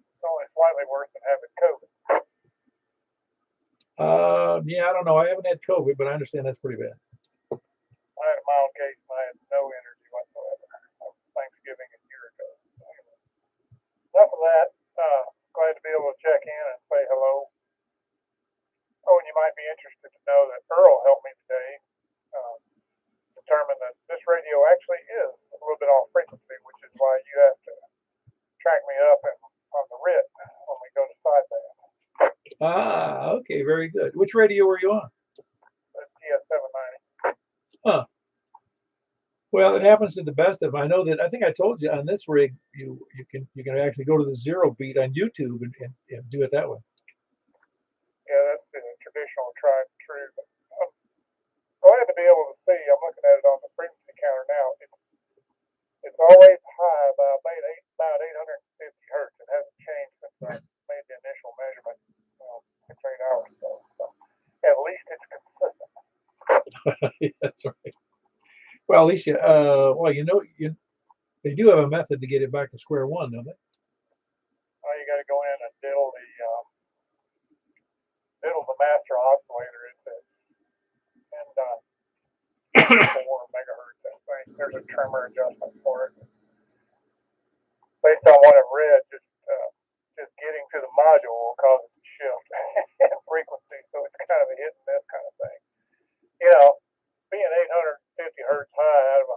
It's only slightly worse than having COVID. Yeah, I don't know. I haven't had COVID, but I understand that's pretty bad. I had a mild case and I had no energy whatsoever. Thanksgiving a year ago. Anyway, enough of that. Glad to be able to check in and say hello. Oh, and you might be interested to know that Earl helped me today determine that this radio actually is a little bit off frequency, which is why you have to track me up and on the RIT when we go to sideband. Ah, okay, very good. Which radio were you on? That's TS 790. Huh. Well, it happens to the best of them. I know that I think I told you on this rig you can actually go to the zero beat on YouTube and do it that way. Yeah, that's the traditional tried and true. But I'm glad to be able to see. I'm looking at it on the frequency counter now. It's always high by about 850 hertz. It hasn't changed since I made the initial measurement 6 or 8 hours ago. So at least it's consistent. That's right. Well, at least they do have a method to get it back to square one, don't they? Well, you got to go in and diddle the master oscillator. It's and 4 megahertz. I think there's a tremor adjustment for it. Based on what I've read, just getting to the module will cause it to shift in frequency, so it's kind of a hit and miss kind of thing. You know, being 850 hertz high out of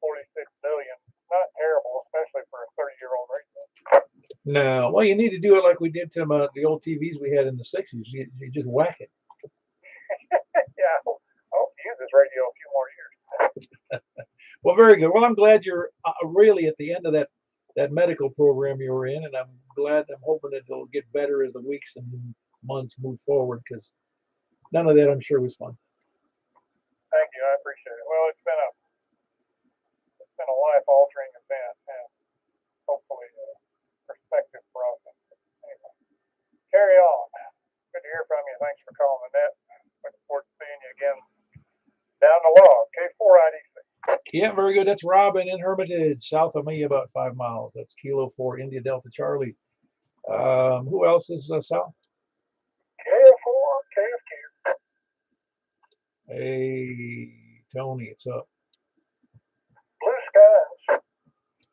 146 billion, not terrible, especially for a 30-year-old radio. No, well, you need to do it like we did to the old TVs we had in the 60s. You just whack it. Yeah, I hope to use this radio a few more years. Well, very good. Well, I'm glad you're really at the end of that medical program you were in, and I'm hoping that it'll get better as the weeks and months move forward, because none of that, I'm sure, was fun. Thank you, I appreciate it. Well, it's been a life-altering event, and hopefully perspective for us. Anyway, carry on. Good to hear from you. Thanks for calling the net. Looking forward to seeing you again down the log. K4 IDC. Yeah, very good. That's Robin in Hermitage, south of me about 5 miles. That's Kilo 4 India Delta Charlie. Who else is south? K4 KFQ. Hey, Tony, it's up. Blue skies.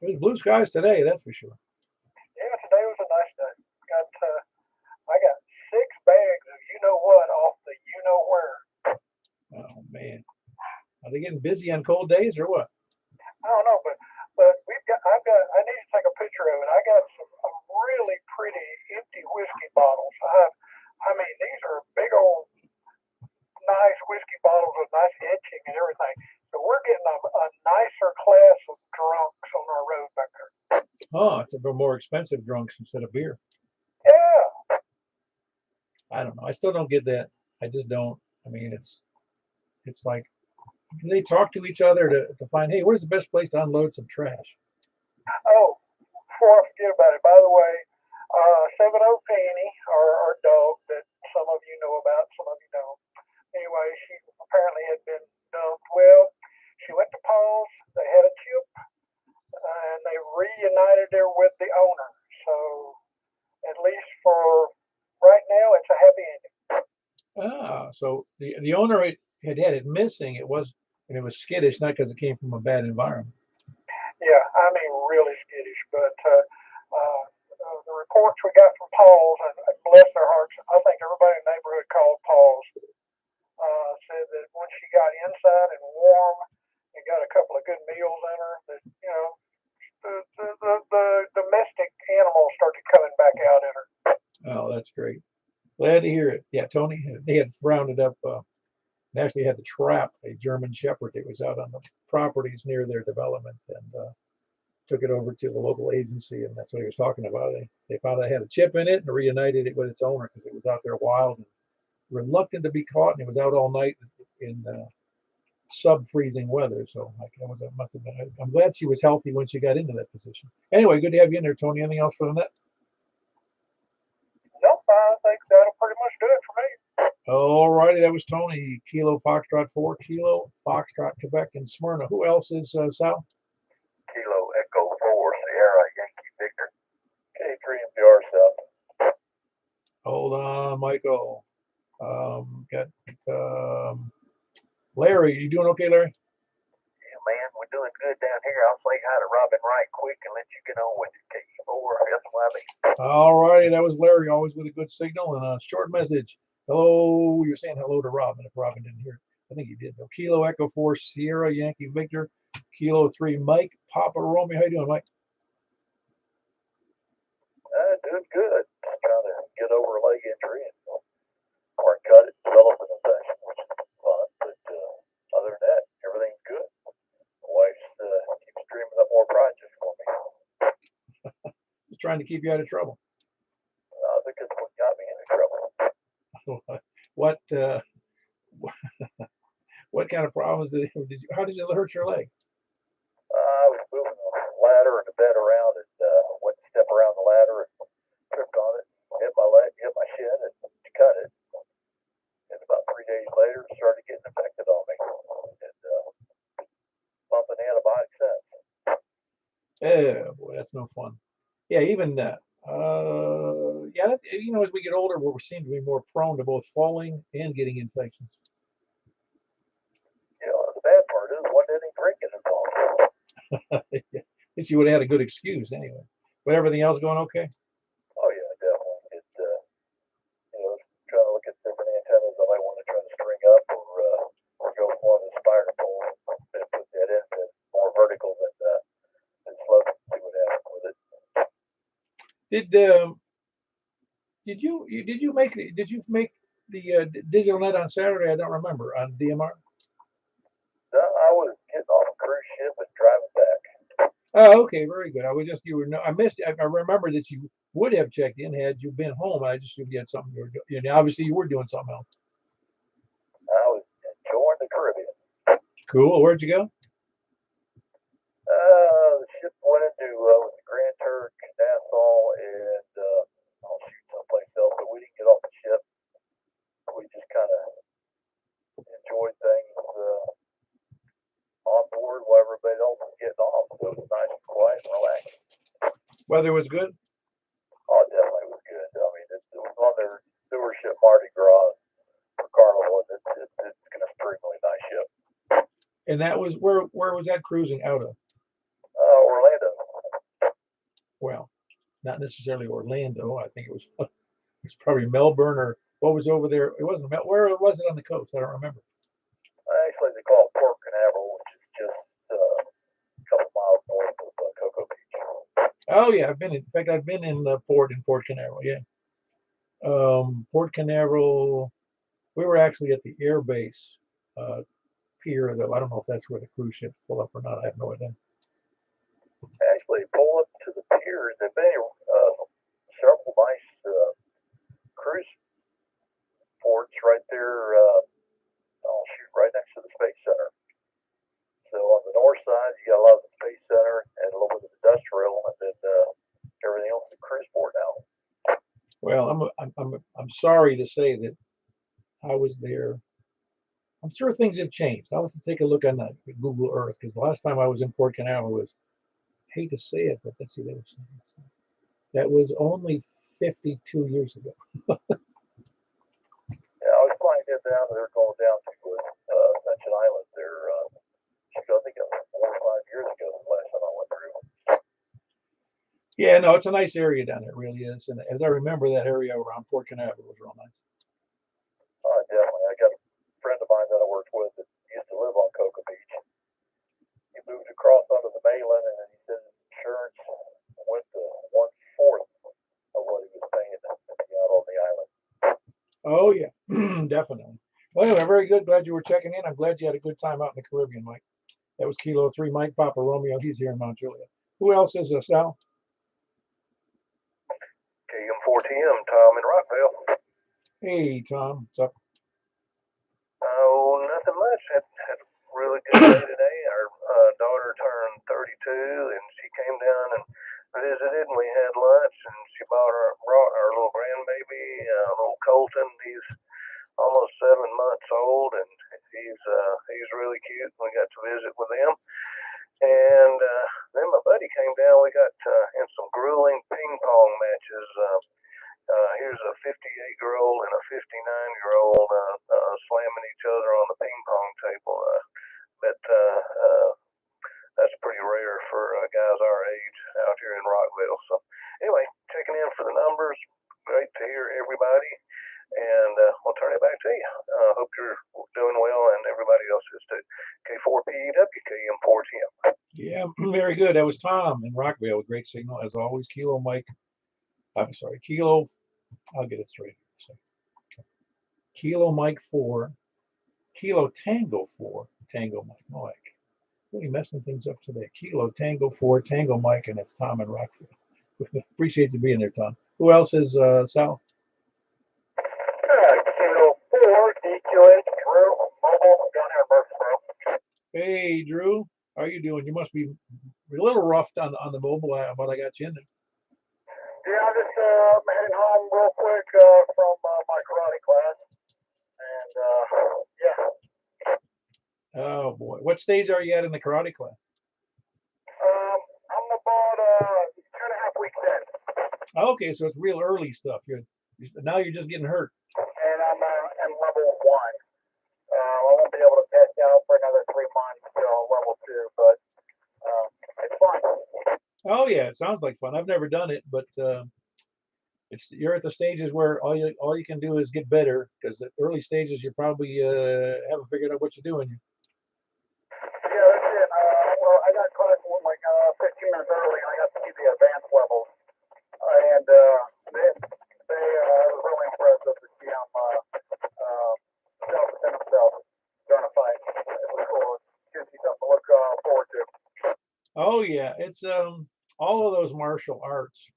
There's blue skies today, that's for sure. Yeah, today was a nice day. I got 6 bags of you know what off the you know where. Oh man, are they getting busy on cold days or what? I don't know, but I need to take a picture of it. I got some really pretty empty whiskey bottles. I mean, these are big old nice whiskey bottles with nice etching and everything. So we're getting a nicer class of drunks on our road back there. Oh, it's a bit more expensive drunks instead of beer. Yeah. I don't know. I still don't get that. I just don't. I mean, it's like, do they talk to each other to find, hey, where's the best place to unload some trash? Oh, before I forget about it, by the way, 7-0 Penny, our dog that some of you know about, some of you don't. Anyway, she apparently had been dumped. Well, she went to Paws. They had a chip, and they reunited her with the owner. So, at least for right now, it's a happy ending. Ah, so the owner had it missing. It was skittish, not because it came from a bad environment. Yeah, I mean really skittish, but The reports we got from Paul's, and bless their hearts, I think everybody in the neighborhood called Paul's, said that once she got inside and warm and got a couple of good meals in her, that, you know, the domestic animals started coming back out in her. Oh, that's great. Glad to hear it. Yeah, Tony, they had rounded up, they actually had to trap a German Shepherd that was out on the properties near their development, and took it over to the local agency, and that's what he was talking about. They found it had a chip in it and reunited it with its owner because it was out there wild and reluctant to be caught, and it was out all night in sub-freezing weather. So must have been. I'm glad she was healthy when she got into that position. Anyway, good to have you in there, Tony. Anything else for the net? Nope, I think that'll pretty much do it for me. All righty, that was Tony. Kilo Foxtrot 4, Kilo Foxtrot Quebec and Smyrna. Who else is Sal? Kilo Echo 4 Sierra Yankee Victor. K3 MPR South. Hold on, Michael. Got Larry. You doing okay, Larry? Yeah, man, we're doing good down here. I'll say hi to Robin right quick and let you get on with it. K4 SYB. All righty, that was Larry, always with a good signal and a short message. Hello, you're saying hello to Robin. If Robin didn't hear it, I think he did. Though. Kilo Echo 4 Sierra Yankee Victor. Kilo 3 Mike Papa Romeo. How you doing, Mike? Doing good. Just trying to get over a leg injury and or cut it, develop an infection, which is fun. But other than that, everything's good. My wife keeps dreaming up more projects for me. Just trying to keep you out of trouble. I think it's what got me into trouble. What kind of problems did you? How did it hurt your leg? I was moving the ladder and the bed around and went to step around the ladder and tripped on it, hit my leg, hit my shin, and cut it. And about 3 days later, it started getting infected on me. And pumping antibiotics since. Oh boy, that's no fun. Yeah, even as we get older, we seem to be more prone to both falling and getting infections. You know, the bad part is, wasn't any drinking involved. Yeah, guess you would have had a good excuse anyway. But everything else going okay? Oh yeah, definitely. Trying to look at different antennas I might want to try to string up or go for one of the spider pole and put that in more vertical than slope. See what happens with it. Did you make the digital net on Saturday? I don't remember on DMR. No, I was getting off a cruise ship and driving back. Oh, okay, very good. I missed. I remember that you would have checked in had you been home. I just assumed you had something you were doing. Obviously, you were doing something else. I was enjoying the Caribbean. Cool. Where'd you go? The ship went into Grand Turk, Nassau, and someplace else, but we didn't get off the ship. We just kind of enjoyed things on board while everybody else was getting off. So it was nice and quiet and relaxing. Weather was good? Oh, it definitely was good. I mean, it was on their sewer ship Mardi Gras for Carnival, and it's an extremely nice ship. And that was where was that cruising out of? Orlando. Well, not necessarily Orlando. I think it was probably Melbourne or what was over there. It wasn't where was it on the coast? I don't remember. Actually, they call it Port Canaveral, which is just a couple miles north of Cocoa Beach. Oh yeah, I've been in Port Canaveral. Yeah, Port Canaveral. We were actually at the air base pier, though. I don't know if that's where the cruise ships pull up or not. I have no idea. Actually, pull up to the pier. There've been several nice cruise ports right there. Right next to the Space Center. So on the north side, you got a lot of the Space Center and a little bit of industrial, and then everything else is cruise port now. Well, I'm sorry to say that I was there. I'm sure things have changed. I'll have to take a look on that Google Earth because the last time I was in Port Canaveral was, I hate to say it, but let's see, that was only 52 years ago. Yeah, I was flying down there, going down to Ascension Island there. I think it was 4 or 5 years ago, the last time I went through. Yeah, no, it's a nice area down there. It really is. And as I remember, that area around Port Canaveral was real nice. Definitely. I got a friend of mine that I worked with that used to live on Cocoa Beach. He moved across under the mainland, and then he said his insurance went to 1/4 of what he was paying to be out on the island. Oh, yeah, definitely. Well, anyway, very good. Glad you were checking in. I'm glad you had a good time out in the Caribbean, Mike. That was Kilo 3, Mike Papa Romeo. He's here in Mount Juliet. Who else is Sal? KM4TM, Tom in Rockville. Hey, Tom. What's up? Oh, nothing much. Had a really good day today. Our daughter turned 32, and she came down and visited, and we had lunch, and she brought our little grandbaby, little Colton. He's almost 7 months old, and he's really cute. We got to visit with him, and then my buddy came down. We got in some grueling ping pong matches. Here's a 58-year-old and a 59-year-old slamming each other on the ping pong table. That's pretty rare for guys our age out here in Rockville. So anyway, checking in for the numbers. Great to hear everybody, and we'll turn it back to you. Hope you're doing well, and everybody else is too. K4PEW, KM4TM. Yeah, very good. That was Tom in Rockville with great signal as always. Kilo Mike. I'm sorry, Kilo. I'll get it straight. So, Kilo Mike 4, Kilo Tango 4, Tango Mike. Really messing things up today. Kilo Tango 4, Tango Mike, and it's Tom in Rockville. Appreciate you being there, Tom. Who else is Sal? Kilo 4, DQH, Drew, mobile, down here in Murfreesboro. Hey, Drew. How are you doing? You must be a little rough on the mobile, but I got you in there. Yeah, I'm just heading home real quick from my karate class, and yeah. Oh boy, what stage are you at in the karate class? I'm about 2.5 weeks in. Okay, so it's real early stuff. Now you're just getting hurt. And I'm in level 1. I won't be able to test out for another 3 months until level 2, but it's fun. Oh yeah, it sounds like fun. I've never done it, but you're at the stages where all you can do is get better, because the early stages you probably haven't figured out what you're doing. Yeah, that's it. Well, I got class like 15 minutes early, and I got to see the advanced levels, and they was really impressive to see them self within themselves during a fight. It was cool. It gives you something to look forward to. Oh yeah, it's all of those martial arts,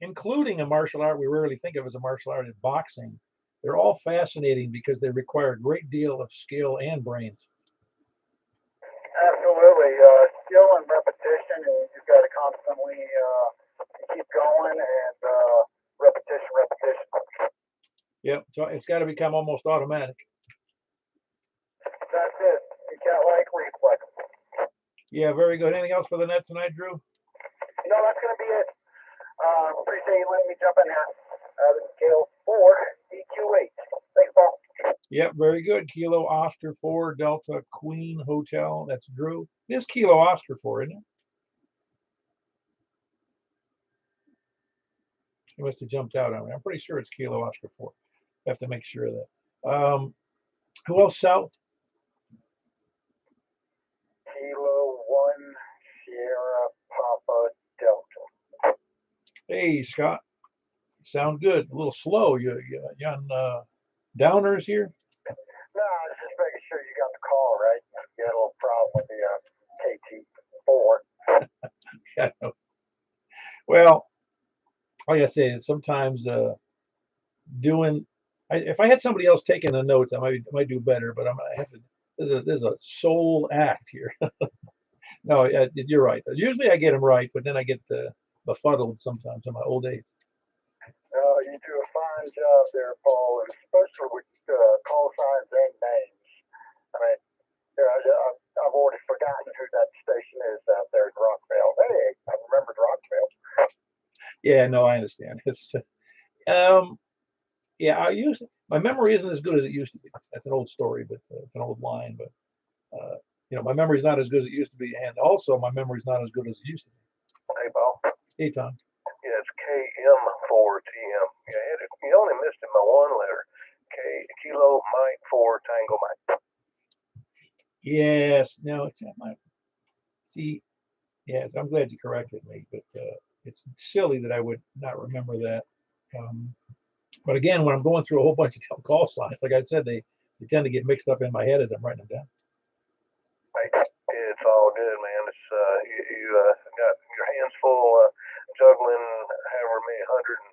including a martial art we rarely think of as a martial art, is boxing. They're all fascinating because they require a great deal of skill and brains. Absolutely. Skill and repetition, and you've got to constantly keep going, and repetition. Yep, so it's got to become almost automatic. That's it. You can't like reflex. Yeah, very good. Anything else for the net tonight, Drew? No, that's going to be it. Appreciate you letting me jump in here. This is Kilo 4, DQ8. Thanks, Paul. Yep, very good. Kilo Oscar 4, Delta Queen Hotel. That's Drew. It is Kilo Oscar 4, isn't it? He must have jumped out on me. I'm pretty sure it's Kilo Oscar 4. I have to make sure of that. Who else, Sal? Kilo 1, Sierra Papa Delta. Hey, Scott. Sound good. A little slow. You on downers here? No, I was just making sure you got the call right. You had a little problem with the KT4. Yeah. Well, like I say, sometimes if I had somebody else taking the notes, I might do better. But I have to. There's a soul act here. No, you're right. Usually I get them right, but then I get befuddled sometimes in my old age. You do a fine job there, Paul, and especially with call signs and names. I mean, I've already forgotten who that station is out there in Rockville. Hey, I remembered Rockville. Yeah, no, I understand. It's yeah, my memory isn't as good as it used to be. That's an old story, but it's an old line. But my memory's not as good as it used to be, and also my memory's not as good as it used to be. Hey, Paul. Hey, Tom. Yeah, it's KM4TM. Yeah, you only missed it by one letter. Kilo Mike 4 Tango Mike. Yes. No, it's not my. See, yes, I'm glad you corrected me, but it's silly that I would not remember that. But again, when I'm going through a whole bunch of call signs, like I said, they tend to get mixed up in my head as I'm writing them down. It's all good, man. It's you got your hands full juggling however many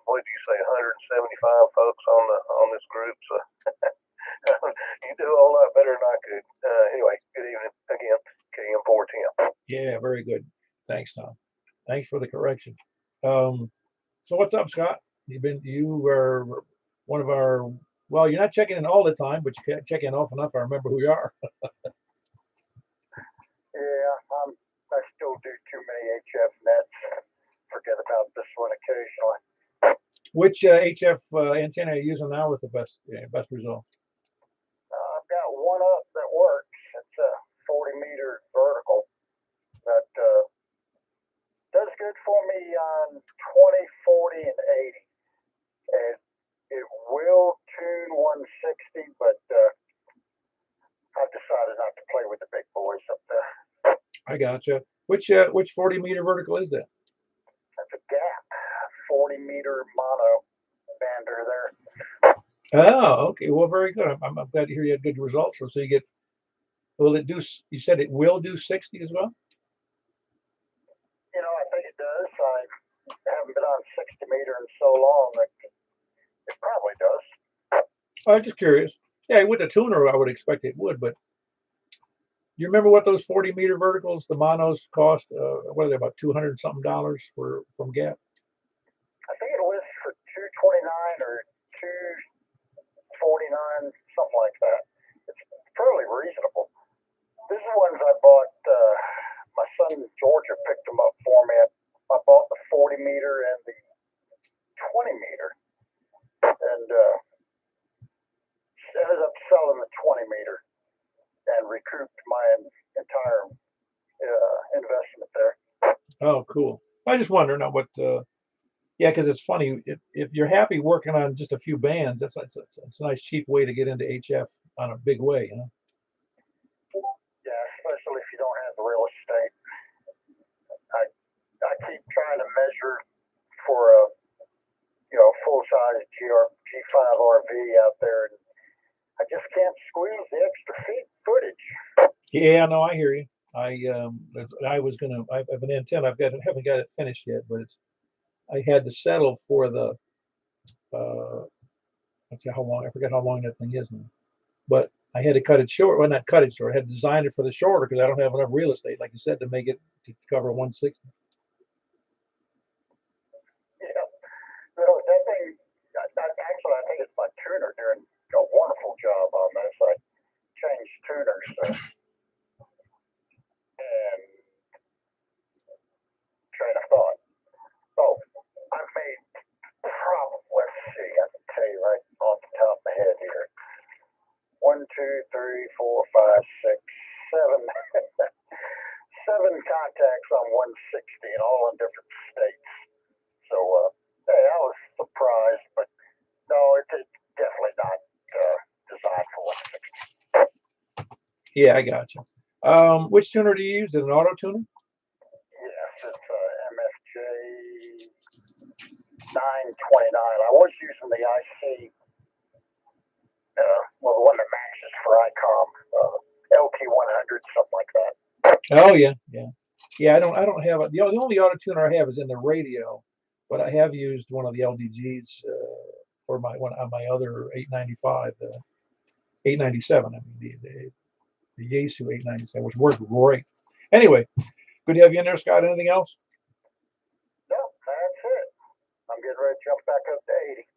what did you say, 175 folks on this group. So you do a whole lot better than I could. Anyway, good evening again, KM410. Yeah, very good. Thanks, Tom. Thanks for the correction. So what's up, Scott? You were one of our, well, you're not checking in all the time, but you check in often enough. I remember who you are. Yeah, I still do too many HF nets. Forget about this one occasionally. Which HF antenna are you using now with the best results? I've got one up that works. It's a 40-meter vertical that does good for me on 20, 40, and 80. And it will tune 160, but I've decided not to play with the big boys up there. I gotcha. Which 40-meter vertical is that? That's a gap, 40-meter mono bander there. Oh, okay. Well, very good. I'm glad to hear you had good results. So you get, will it do? You said it will do 60 as well. You know, I think it does. I haven't been on 60-meter in so long that it probably does. I'm just curious. Yeah, with the tuner, I would expect it would, but you remember what those 40-meter verticals, the monos, cost? What are they, about $200 something from Gap? I think it was for $229 or $249, something like that. It's fairly reasonable. These are ones I bought. My son in Georgia picked them up for me. I bought the 40-meter and the 20-meter, and ended up selling the 20-meter and recouped my entire investment there. Oh, cool. I just wonder now what. Yeah, because it's funny if you're happy working on just a few bands, it's a nice cheap way to get into HF on a big way, you know. Yeah, especially if you don't have the real estate. I keep trying to measure for a full-size G5 RV out there, and I just can't squeeze the extra footage. Yeah, no, I hear you. I have an antenna. Haven't got it finished yet, but I had to settle for the let's see how long, I forget how long that thing is now. But I had to cut it short. Well, not cut it short. I had to design it for the shorter because I don't have enough real estate, like you said, to make it to cover 160. Yeah. No, that thing, actually, I think it's my tuner doing a wonderful job on this. I changed tuners and train of thought. Oh, I've made probably, let's see, I can tell you right off the top of my head here. 1, 2, 3, 4, 5, 6, 7. 7 contacts on 160 and all in different states. So, hey, I was surprised, but no, it's definitely not designed for 160. Yeah, I got you. Which tuner do you use? Is it an auto tuner? Yes, it's MFJ 929. I was using the IC, the one that matches for ICOM, LT100, something like that. Oh yeah. I don't have it. The only auto tuner I have is in the radio, but I have used one of the LDGs for my other 895, 897. I mean the Yaesu 897, which worked great. Anyway, good to have you in there, Scott. Anything else? No, that's it. I'm getting ready to jump back up to 80.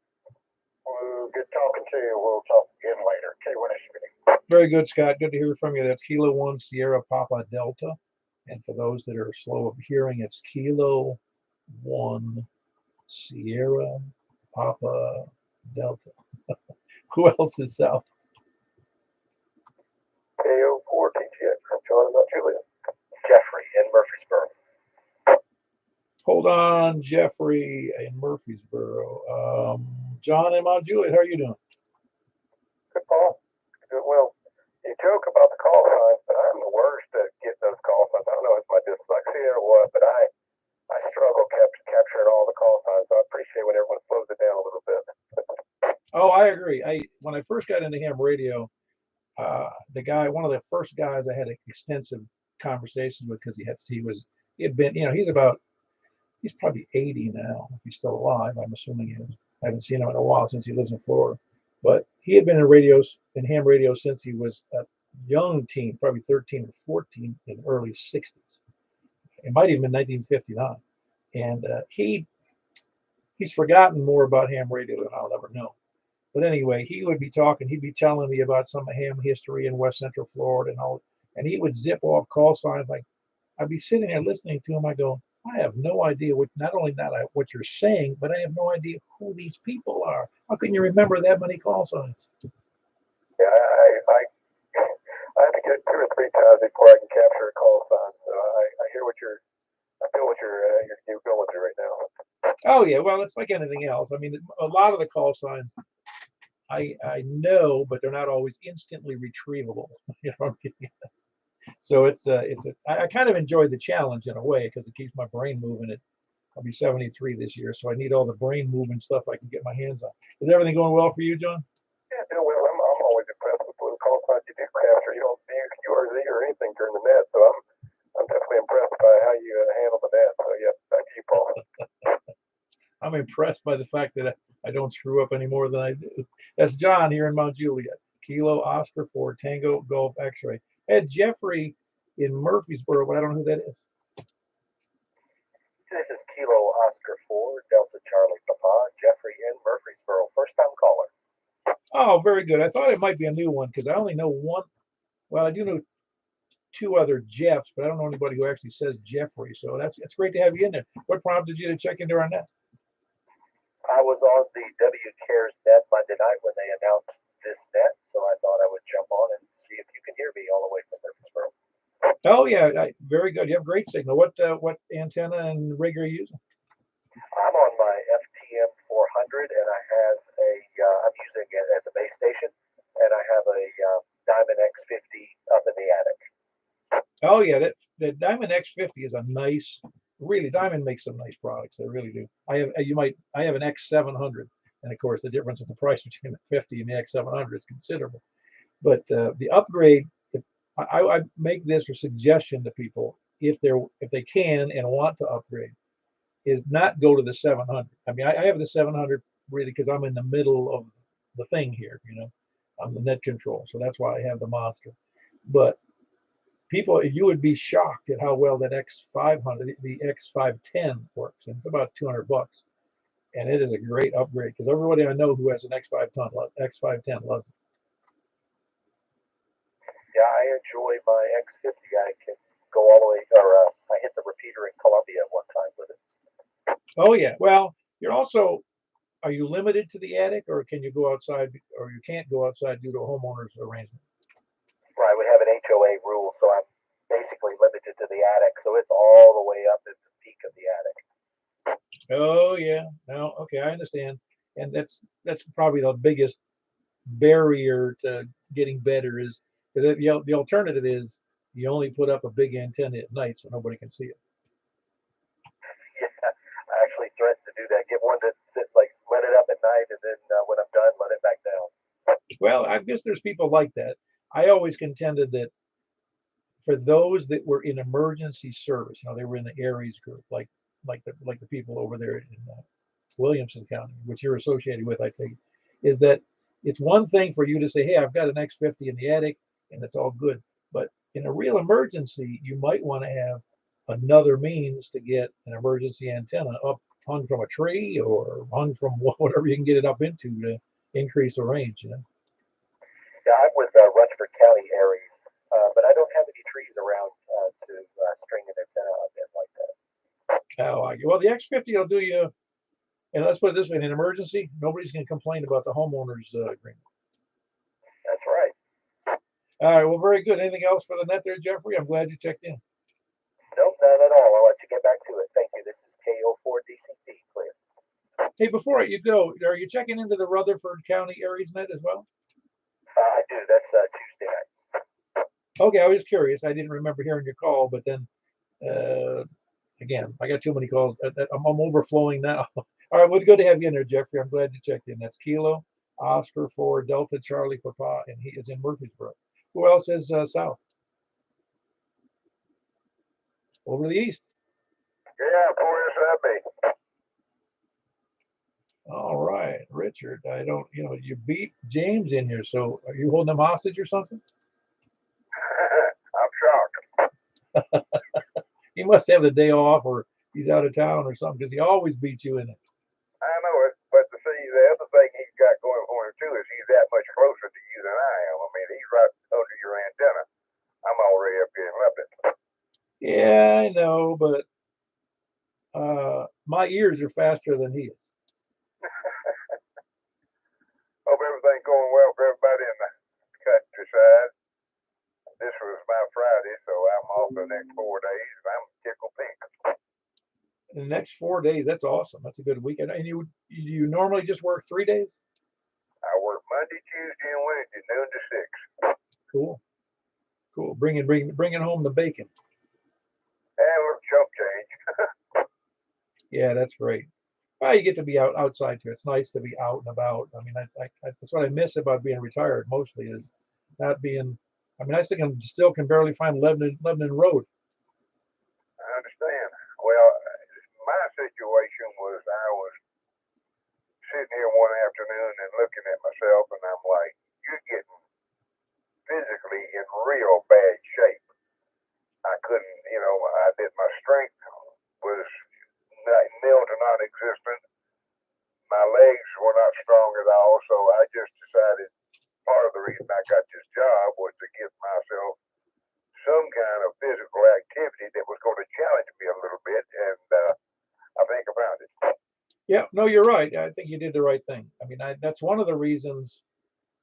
Well, good talking to you. We'll talk again later. K1SB. Very good, Scott. Good to hear from you. That's Kilo 1 Sierra Papa Delta. And for those that are slow of hearing, it's Kilo 1 Sierra Papa Delta. Who else is south? KO4 TTX from Mt Juliet. Jeffrey in Murfreesboro. Hold on, Jeffrey in Murfreesboro. John in Mount Juliet, how are you doing? Good, Paul. Good. Well, you joke about the call signs, but I'm the worst at getting those call signs. I don't know if it's my dyslexia or what, but I struggle capturing all the call signs. So I appreciate when everyone slows it down a little bit. Oh, I agree. When I first got into ham radio, one of the first guys I had extensive conversations with, because he had been, he's probably 80 now, if he's still alive. I'm assuming he is. I haven't seen him in a while since he lives in Florida, but he had been in ham radio since he was a young teen, probably 13 or 14 in the early 60s. It might even been 1959, and he's forgotten more about ham radio than I'll ever know. But anyway, he'd be telling me about some ham history in West Central Florida and all, and he would zip off call signs. Like, I'd be sitting there listening to him. I go, I have no idea not only what you're saying, but I have no idea who these people are. How can you remember that many call signs? Yeah, I have to get 2 or 3 times before I can capture a call sign. So I feel what you're going through right now. Oh yeah, well, it's like anything else. I mean, a lot of the call signs I know, but they're not always instantly retrievable. So I kind of enjoy the challenge in a way, because it keeps my brain moving. I'll be 73 this year, so I need all the brain moving stuff I can get my hands on. Is everything going well for you, John? Yeah, doing well. I'm always impressed with the call signs you do capture. You don't mute or anything during the net, so I'm definitely impressed by how you handle the net. So yeah, thank you, Paul. I'm impressed by the fact that I don't screw up any more than I do. That's John here in Mount Juliet. Kilo Oscar 4 Tango Golf X-ray. Had Jeffrey in Murfreesboro, but I don't know who that is. This is Kilo Oscar 4 Delta Charlie Papa Jeffrey in Murfreesboro. First time caller. Oh, very good. I thought it might be a new one, because I only know one. Well, I do know 2 other Jeffs, but I don't know anybody who actually says Jeffrey. So it's great to have you in there. What prompted you to check into our net? I was on the W Cares net Monday night when they announced this net, so I thought I would jump on and see if you can hear me all the way from Murfreesboro. Oh yeah, very good. You have great signal. What antenna and rig are you using? I'm on my FTM 400, and I'm using it as a base station, and I have a Diamond X50 up in the attic. Oh yeah, that Diamond X50 is a nice. Really, Diamond makes some nice products. They really do. I have an X700, and of course the difference in the price between the 50 and the X700 is considerable. But the upgrade, I make this a suggestion to people, if they can and want to upgrade, is not go to the 700. I mean, I have the 700 really because I'm in the middle of the thing here. I'm the net control, so that's why I have the monster. But people, you would be shocked at how well that X500, the X510 works, and it's about $200, and it is a great upgrade, because everybody I know who has an X510 loves it. Yeah, I enjoy my X50. I can go all the way, or I hit the repeater in Columbia one time with it. Oh yeah, well, are you limited to the attic, or can you go outside, or you can't go outside due to a homeowner's arrangement? Right, we have an HOA rule, so I'm basically limited to the attic, so it's all the way up at the peak of the attic. Oh yeah, no, okay, I understand, and that's probably the biggest barrier to getting better, is because the alternative is you only put up a big antenna at night so nobody can see it. Yeah, I actually threatened to do that. Get one that like let it up at night, and then when I'm done, let it back down. Well, I guess there's people like that. I always contended that for those that were in emergency service, they were in the Aries group, like the people over there in Williamson County, which you're associated with, I think, is that it's one thing for you to say, hey, I've got an X50 in the attic, and it's all good. But in a real emergency, you might want to have another means to get an emergency antenna up, hung from a tree or hung from whatever you can get it up into to increase the range. Yeah, I'm with Rutherford County Aries, but I don't have any trees around to string an antenna up in like that. Oh, well, the X50 will do you. And let's put it this way: in an emergency, nobody's going to complain about the homeowner's agreement. That's right. All right. Well, very good. Anything else for the net there, Jeffrey? I'm glad you checked in. Nope, not at all. I'll let you get back to it. Thank you. This is KO4DCT, please. Hey, before you go, are you checking into the Rutherford County Aries Net as well? I do. That's Tuesday night. Okay, I was curious. I didn't remember hearing your call, but then again, I got too many calls. I'm overflowing now. All right, well, good to have you in there, Jeffrey. I'm glad you checked in. That's Kilo Oscar for Delta Charlie Papa, and he is in Murfreesboro. Who else is south? Over the east. Yeah, 4SIB. All right, Richard. I don't, you beat James in here. So are you holding him hostage or something? I'm shocked. He must have the day off, or he's out of town or something, because he always beats you in it. I know it, but see, the other thing he's got going for him too is he's that much closer to you than I am. I mean, he's right under your antenna. I'm already up here in Lebanon. Yeah, I know, but my ears are faster than he is. Hope everything's going well for everybody in the countryside. This was my Friday, so I'm off the next 4 days, and I'm tickled pink. In the next 4 days, that's awesome. That's a good weekend. And you normally just work 3 days? I work Monday, Tuesday, and Wednesday, noon to 6. Cool. Bringing home the bacon. And a little chump change. Yeah, that's great. Well, you get to be outside too. It's nice to be out and about. I mean, that's what I miss about being retired mostly, is not being. I mean, I think I still can barely find Lebanon Road. I understand. Well, my situation was I was sitting here one afternoon and looking at myself, and I'm like, you're getting physically in real bad shape. I couldn't, my strength was nil to non-existent. My legs were not strong at all, so I just decided part of the reason I got this job was to give myself some kind of physical activity that was going to challenge me a little bit, and I think I found it. Yeah, no, you're right. I think you did the right thing. I mean, that's one of the reasons.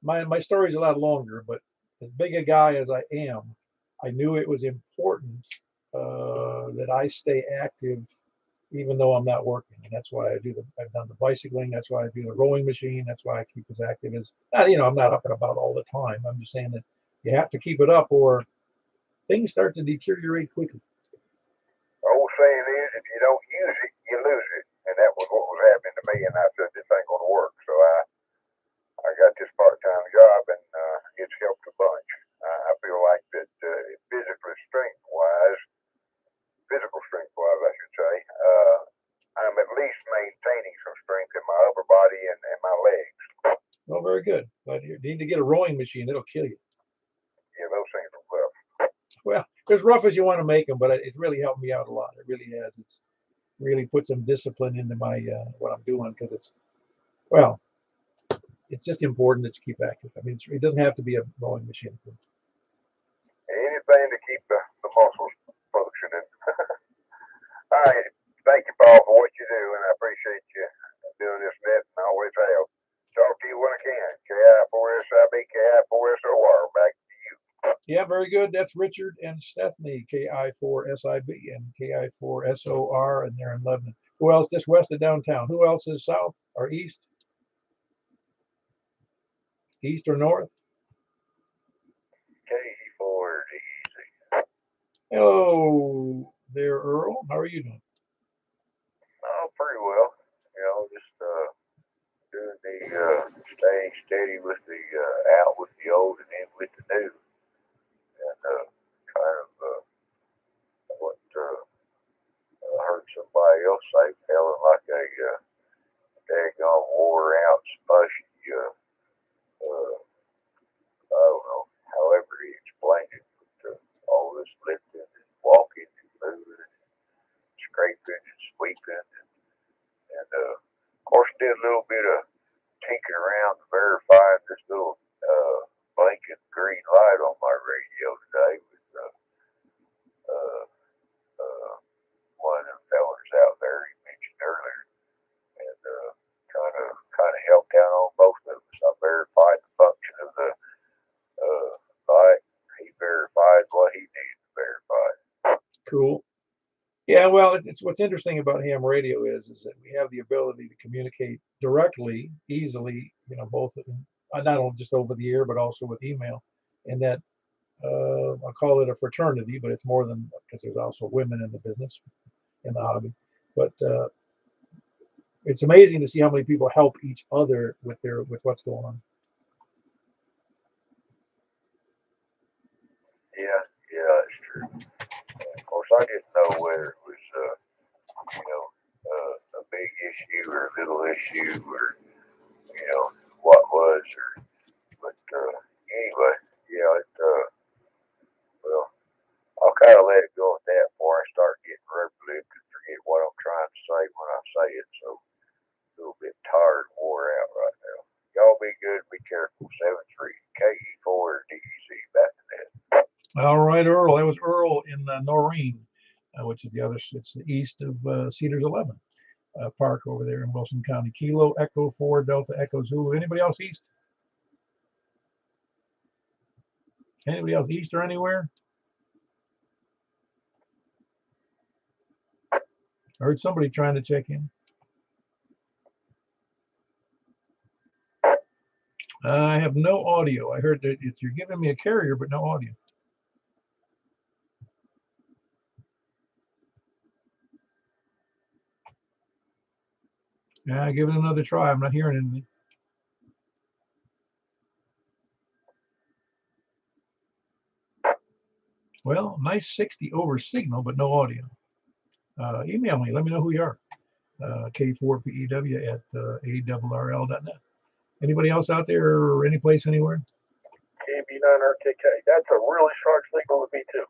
My story's a lot longer, but as big a guy as I am, I knew it was important that I stay active, even though I'm not working. And that's why I've done the bicycling. That's why I do the rowing machine. That's why I keep as active as, I'm not up and about all the time. I'm just saying that you have to keep it up, or things start to deteriorate quickly. The old saying is, if you don't use it, you lose it. And that was what was happening to me. And I said, this ain't going to work. So I got this part-time job, and it's helped a bunch. I feel like that physical strength-wise, I should say, I'm at least maintaining some strength in my upper body and my legs. Well, very good. But you need to get a rowing machine. It'll kill you. Yeah, those things are rough. Well, as rough as you want to make them, but it's really helped me out a lot. It really has. It's really put some discipline into my what I'm doing, because it's just important that you keep active. I mean, it doesn't have to be a rowing machine. Anything to keep the muscles functioning. All right. Thank you, Paul, for what you do, and I appreciate you doing this net, and I always have. Talk to you when I can. KI4SIB, KI4SOR. Back to you. Yeah, very good. That's Richard and Stephanie, KI4SIB and KI4SOR, and they're in Lebanon. Who else? Just west of downtown. Who else is south or east? East or north? K4DZ. Hello there, Earl. How are you doing? Oh, pretty well. Just doing the staying steady with the out with the old and in with the new. And kind of what I heard somebody else say, feeling like a daggone wore out, spushy, I don't know, however he explained it, but all this lifting and walking and moving and scraping and sweeping and of course did a little bit of tinkering around to verify this little blinking green light on my radio today with one of them fellers out there he mentioned earlier, and kind of helped out on both of us. I verified the function of the light. He verified what he needed to verify. Cool. Yeah, well, it's what's interesting about ham radio is that we have the ability to communicate directly, easily, both not only just over the air, but also with email. And that I call it a fraternity, but it's more than because there's also women in the business, in the hobby. But it's amazing to see how many people help each other with what's going on. Yeah, yeah, that's true. Of course, I didn't know whether it was, a big issue or a little issue or, what was, but anyway, yeah, well, I'll kind of let it go at that before I start getting revolutionary and forget what I'm trying to say when I say it. So a little bit tired, wore out right now. Y'all be good, be careful. 73 KE4 DEC back to that. All right, Earl. That was Earl in Noreen, which is it's the east of Cedars 11 Park over there in Wilson County. Kilo Echo 4 Delta Echo Zulu. Anybody else east? Anybody else east or anywhere? I heard somebody trying to check in. I have no audio. I heard that you're giving me a carrier, but no audio. Yeah, give it another try. I'm not hearing anything. Well, nice 60 over signal, but no audio. Email me. Let me know who you are. K4PEW at ARRL.net. Anybody else out there or any place anywhere? KB9RKK. That's a really short signal to me too.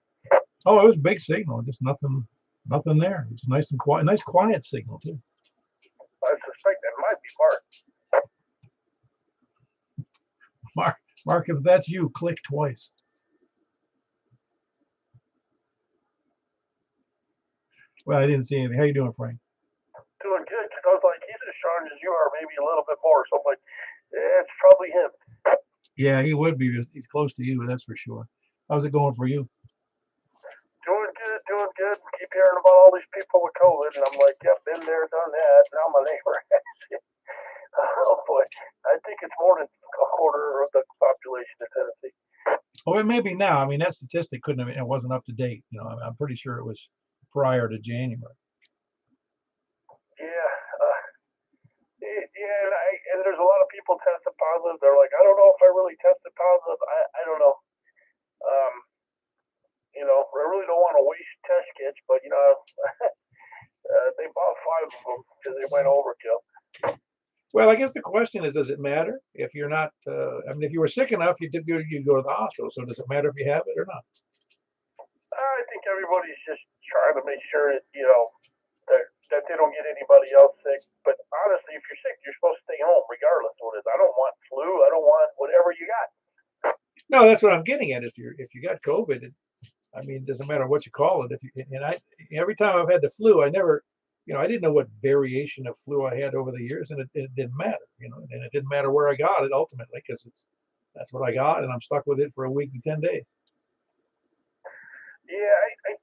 Oh, it was big signal. Just nothing there. It's nice and quiet. Nice quiet signal too. I suspect that might be Mark. Mark, if that's you, click twice. Well, I didn't see anything. How you doing, Frank? Doing good. I was like, he's as sharp as you are, maybe a little bit more. So I'm like, yeah, it's probably him. Yeah, he would be. He's close to you, that's for sure. How's it going for you? Doing good, doing good. Keep hearing about all these people with COVID, and I'm like, yep, been there, done that. Now my neighbor has it. Oh boy, I think it's more than a quarter of the population of Tennessee. Oh, it may be now. I mean, that statistic it wasn't up to date. I'm pretty sure it was prior to January. Yeah, and there's a lot of people tested positive. They're like, I don't know if I really tested positive. I don't know. I really don't want to waste test kits, but they bought 5 of them because they went overkill. Well, I guess the question is, does it matter if you're not? If you were sick enough, you go to the hospital. So does it matter if you have it or not? I think everybody's just trying to make sure that that they don't get anybody else sick. But honestly, if you're sick, you're supposed to stay home regardless of what it is. I don't want flu. I don't want whatever you got. No, that's what I'm getting at. If you got COVID, it doesn't matter what you call it. Every time I've had the flu, I never, I didn't know what variation of flu I had over the years, and it didn't matter, and it didn't matter where I got it ultimately because that's what I got, and I'm stuck with it for a week to 10 days. Yeah, I think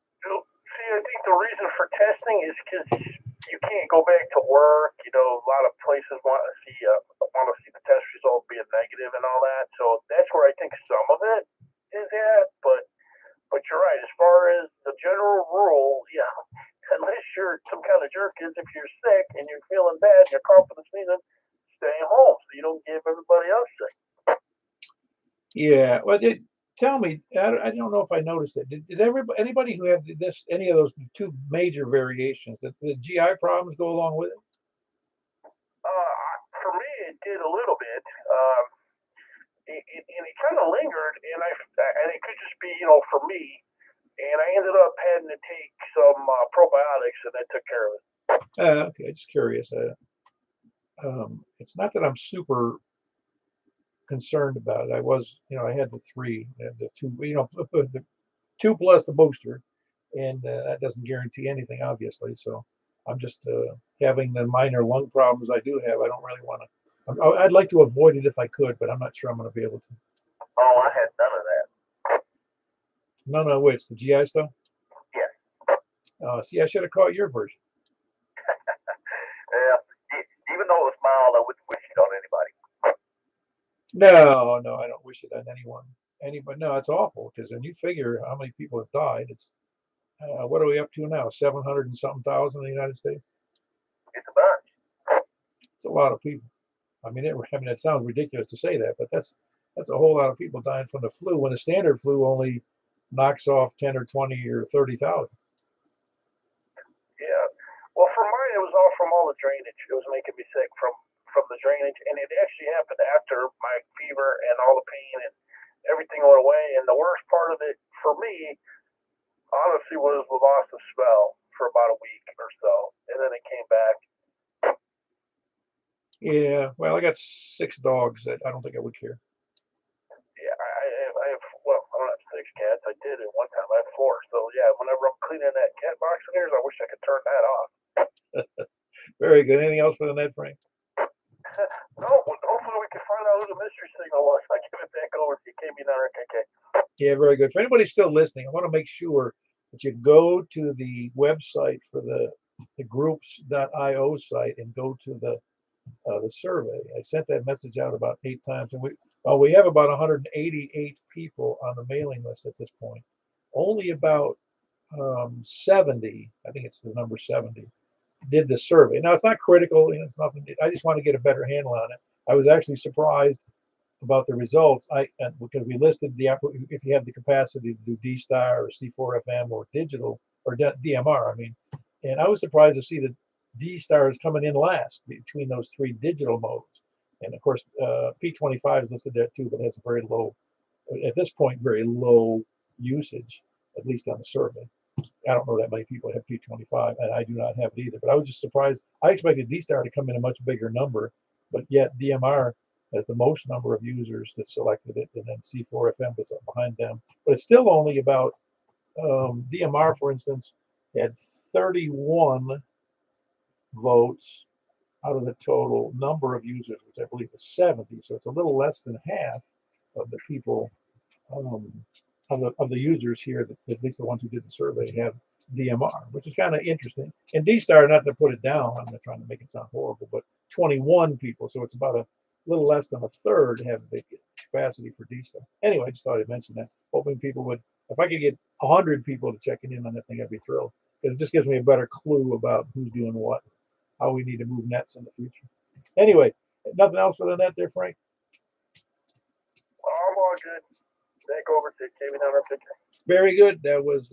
the reason for testing is because you can't go back to work. A lot of places want to see the test result being negative and all that. So that's where I think some of it is at. But you're right. As far as the general rule, yeah, unless you're some kind of jerk, is if you're sick and you're feeling bad, you're coughing and sneezing, stay home so you don't give everybody else sick. Yeah. Well, tell me, I don't know if I noticed it. Did anybody who had any of those 2 major variations, did the GI problems go along with it? For me, it did a little bit. It kind of lingered, and it could just be, for me. And I ended up having to take some probiotics, and that took care of it. Okay, just curious. It's not that I'm super concerned about it. I was, I had the 3, the 2, the 2 plus the booster, and that doesn't guarantee anything, obviously. So I'm just having the minor lung problems I do have. I don't really want to. I'd like to avoid it if I could, but I'm not sure I'm going to be able to. Oh, I had none of that. No, which the GI stuff? Yeah. See, I should have caught your version. Yeah, even though it was mild, I wouldn't wish it on anybody. No, no, I don't wish it on anyone. Anybody? No, it's awful because when you figure how many people have died, it's what are we up to now? 700 and something thousand in the United States. It's a bunch. It's a lot of people. I mean, it sounds ridiculous to say that, but that's a whole lot of people dying from the flu when the standard flu only knocks off 10 or 20 or 30,000. Yeah. Well, for mine, it was all from all the drainage. It was making me sick from the drainage, and it actually happened after my fever and all the pain and everything went away. And the worst part of it for me, honestly, was the loss of smell for about a week or so, and then it came back. Yeah, well, I got 6 dogs that I don't think I would care. Yeah, I have, well, I don't have 6 cats. I did at one time. I have 4. So, yeah, whenever I'm cleaning that cat box of theirs, I wish I could turn that off. Very good. Anything else for the net, Frank? No, hopefully we can find out who the mystery signal was. I give it back over to you, KB9RKK. Yeah, very good. For anybody still listening, I want to make sure that you go to the website for the groups.io site and go to the survey. I sent that message out about 8 times, and we have about 188 people on the mailing list at this point. Only about 70, I think it's the number 70, did the survey. Now it's not critical, it's nothing. I just want to get a better handle on it. I was actually surprised about the results. Because we listed if you have the capacity to do D-Star or C4FM or digital or DMR. I mean, and I was surprised to see that D-Star is coming in last between those 3 digital modes. And of course, P25 is listed there too, but has a very low, at this point, very low usage, at least on the survey. I don't know that many people have P25, and I do not have it either. But I was just surprised. I expected D-Star to come in a much bigger number, but yet DMR has the most number of users that selected it, and then C4FM was up behind them. But it's still only about, DMR, for instance, had 31 votes out of the total number of users, which I believe is 70. So it's a little less than half of the people, of the users here, that at least the ones who did the survey, have DMR, which is kind of interesting. And D-Star, not to put it down, I'm not trying to make it sound horrible, but 21 people, so it's about a little less than a third have the capacity for D-Star. Anyway, I just thought I'd mention that, hoping people would, if I could get 100 people to check in on that thing, I'd be thrilled, because it just gives me a better clue about who's doing what, how we need to move nets in the future. Anyway, nothing else for the net there, Frank? I'm all good. Back over to KB9RKK. Very good. That was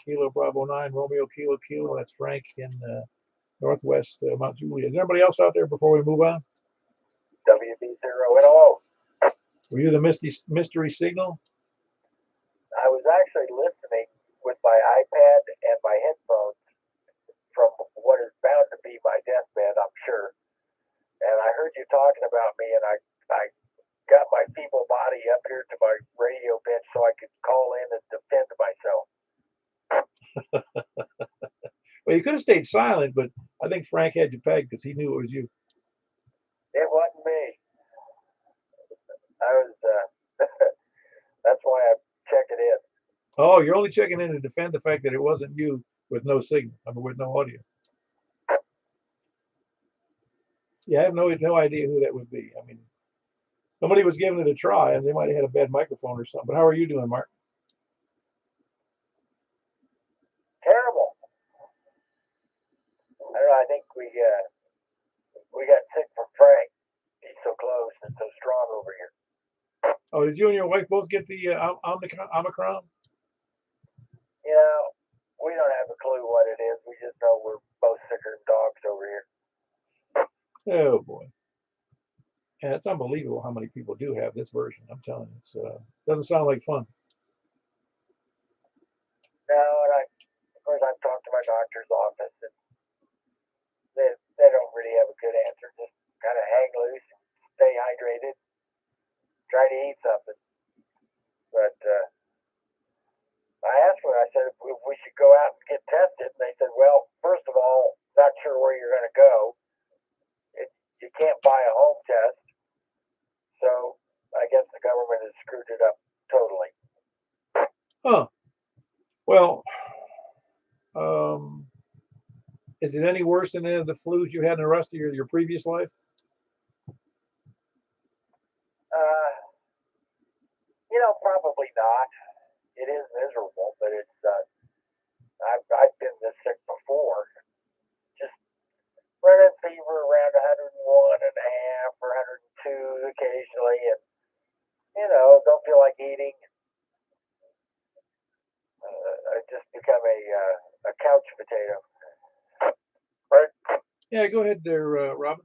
Kilo Bravo 9, Romeo Kilo Kilo. That's Frank in Northwest Mount Juliet. Is there anybody else out there before we move on? WB0NO. Were you the mystery signal? I was actually listening with my iPad and my headphones from what is bound to be my deathbed, I'm sure. And I heard you talking about me, and I got my feeble body up here to my radio bench so I could call in and defend myself. Well, you could have stayed silent, but I think Frank had you pegged because he knew it was you. It wasn't me. I was, that's why I'm checking in. Oh, you're only checking in to defend the fact that it wasn't you with no signal, I mean, with no audio. Yeah, I have no idea who that would be. I mean, somebody was giving it a try, and they might have had a bad microphone or something. But how are you doing, Mark? Terrible. I don't know, I think we got sick from Frank. He's so close and so strong over here. Oh, did you and your wife both get the Omicron? You know, we don't have a clue what it is. We just know we're both sicker than dogs over here. Oh boy. And it's unbelievable how many people do have this version. I'm telling you, it doesn't sound like fun. No, and of course, I've talked to my doctor's office, and they don't really have a good answer. Just kind of hang loose, stay hydrated, try to eat something. But I asked them, I said, if we should go out and get tested, and they said, well, first of all, not sure where you're going to go. You can't buy a home test. So I guess the government has screwed it up totally. Huh. Well, Is it any worse than any of the flus you had in the rest of your previous life? Probably not. It is miserable, but it's I've been this sick before. Just running fever around 101 and a half or 102 occasionally, and don't feel like eating. I just become a couch potato. Right? Yeah, go ahead there, Robin.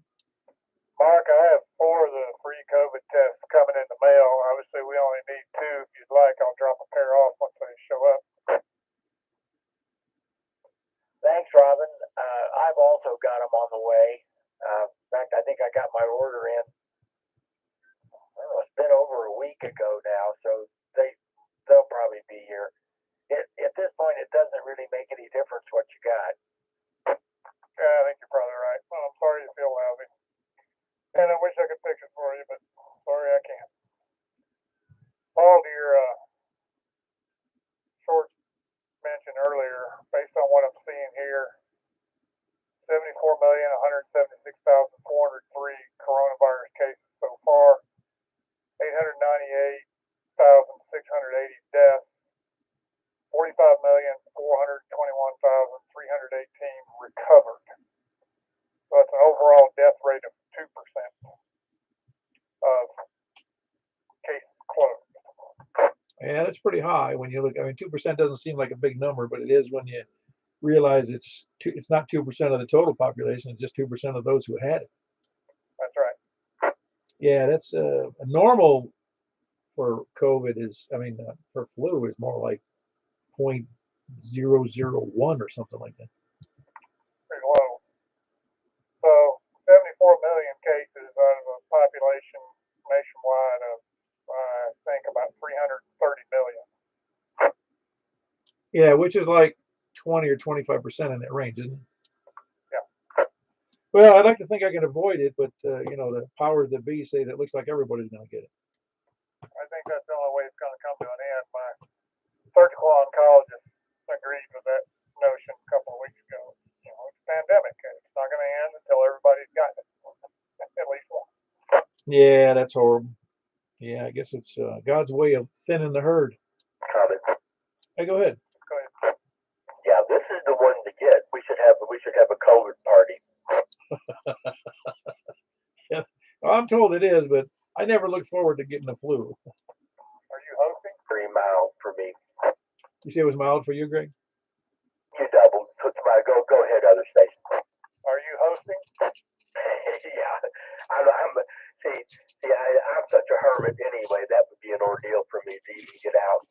Mark, I have 4 of the free COVID tests coming in the mail. Obviously, we only need 2. If you'd like, I'll drop a pair off once they show up. Thanks, Robin. I've also got them on the way. In fact, I think I got my order in. I don't know, it's been over a week ago now, so they'll probably be here. At this point, it doesn't really make any difference what you got. Yeah, I think you're probably right. Well, I'm sorry you feel lousy. And I wish I could fix it for you, but sorry I can't. Paul, to your short mention earlier, based on what I'm seeing here, 74,176,403 coronavirus cases so far, 898,680 deaths, 45,421,318 recovered. So that's an overall death rate of 2% of cases closed. Yeah, that's pretty high when you look. I mean, 2% doesn't seem like a big number, but it is when you realize it's not 2% of the total population. It's just 2% of those who had it. That's right. Yeah, that's a normal for COVID is. I mean, for flu is more like 0.001 or something like that. Pretty low. So 74 million cases out of a population nationwide of, I think, about 330 million. Yeah, which is like 20 or 25% in that range, isn't it? Yeah. Well, I'd like to think I can avoid it, but the powers that be say that it looks like everybody's going to get it. I think that's the only way it's going to come to an end. My surgical oncologist agreed with that notion a couple of weeks ago. It's a pandemic, and it's not going to end until everybody's got it, at least one. Yeah, that's horrible. Yeah, I guess it's God's way of thinning the herd. Comment. Hey, go ahead. Go ahead. Yeah, this is the one to get. We should have a COVID party. Yeah, well, I'm told it is, but I never look forward to getting the flu. Are you hosting? Pretty mild for me. You say it was mild for you, Greg? You doubled. So go ahead, other station. Are you hosting? Yeah, I'm such a hermit anyway. That would be an ordeal for me to even get out.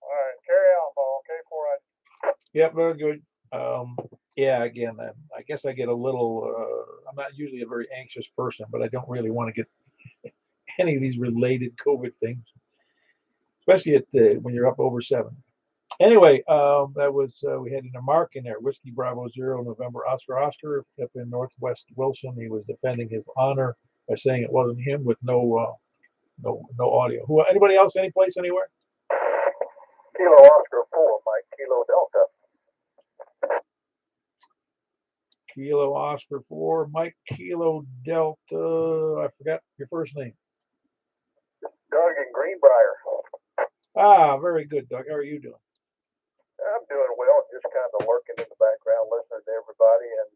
All right, carry on, Paul. Okay, Yep, very good. Yeah, again, I guess I get a little. I'm not usually a very anxious person, but I don't really want to get any of these related COVID things, especially when you're up over 7. Anyway, that was we had a mark in there. Whiskey Bravo 0 November Oscar Oscar up in Northwest Wilson. He was defending his honor by saying it wasn't him with no audio. Who? Anybody else? Any place? Anywhere? Kilo Oscar 4, Mike Kilo Delta. Kilo Oscar 4, Mike Kilo Delta. I forgot your first name. Doug in Greenbrier. Ah, very good, Doug. How are you doing? I'm doing well, just kind of lurking in the background, listening to everybody. And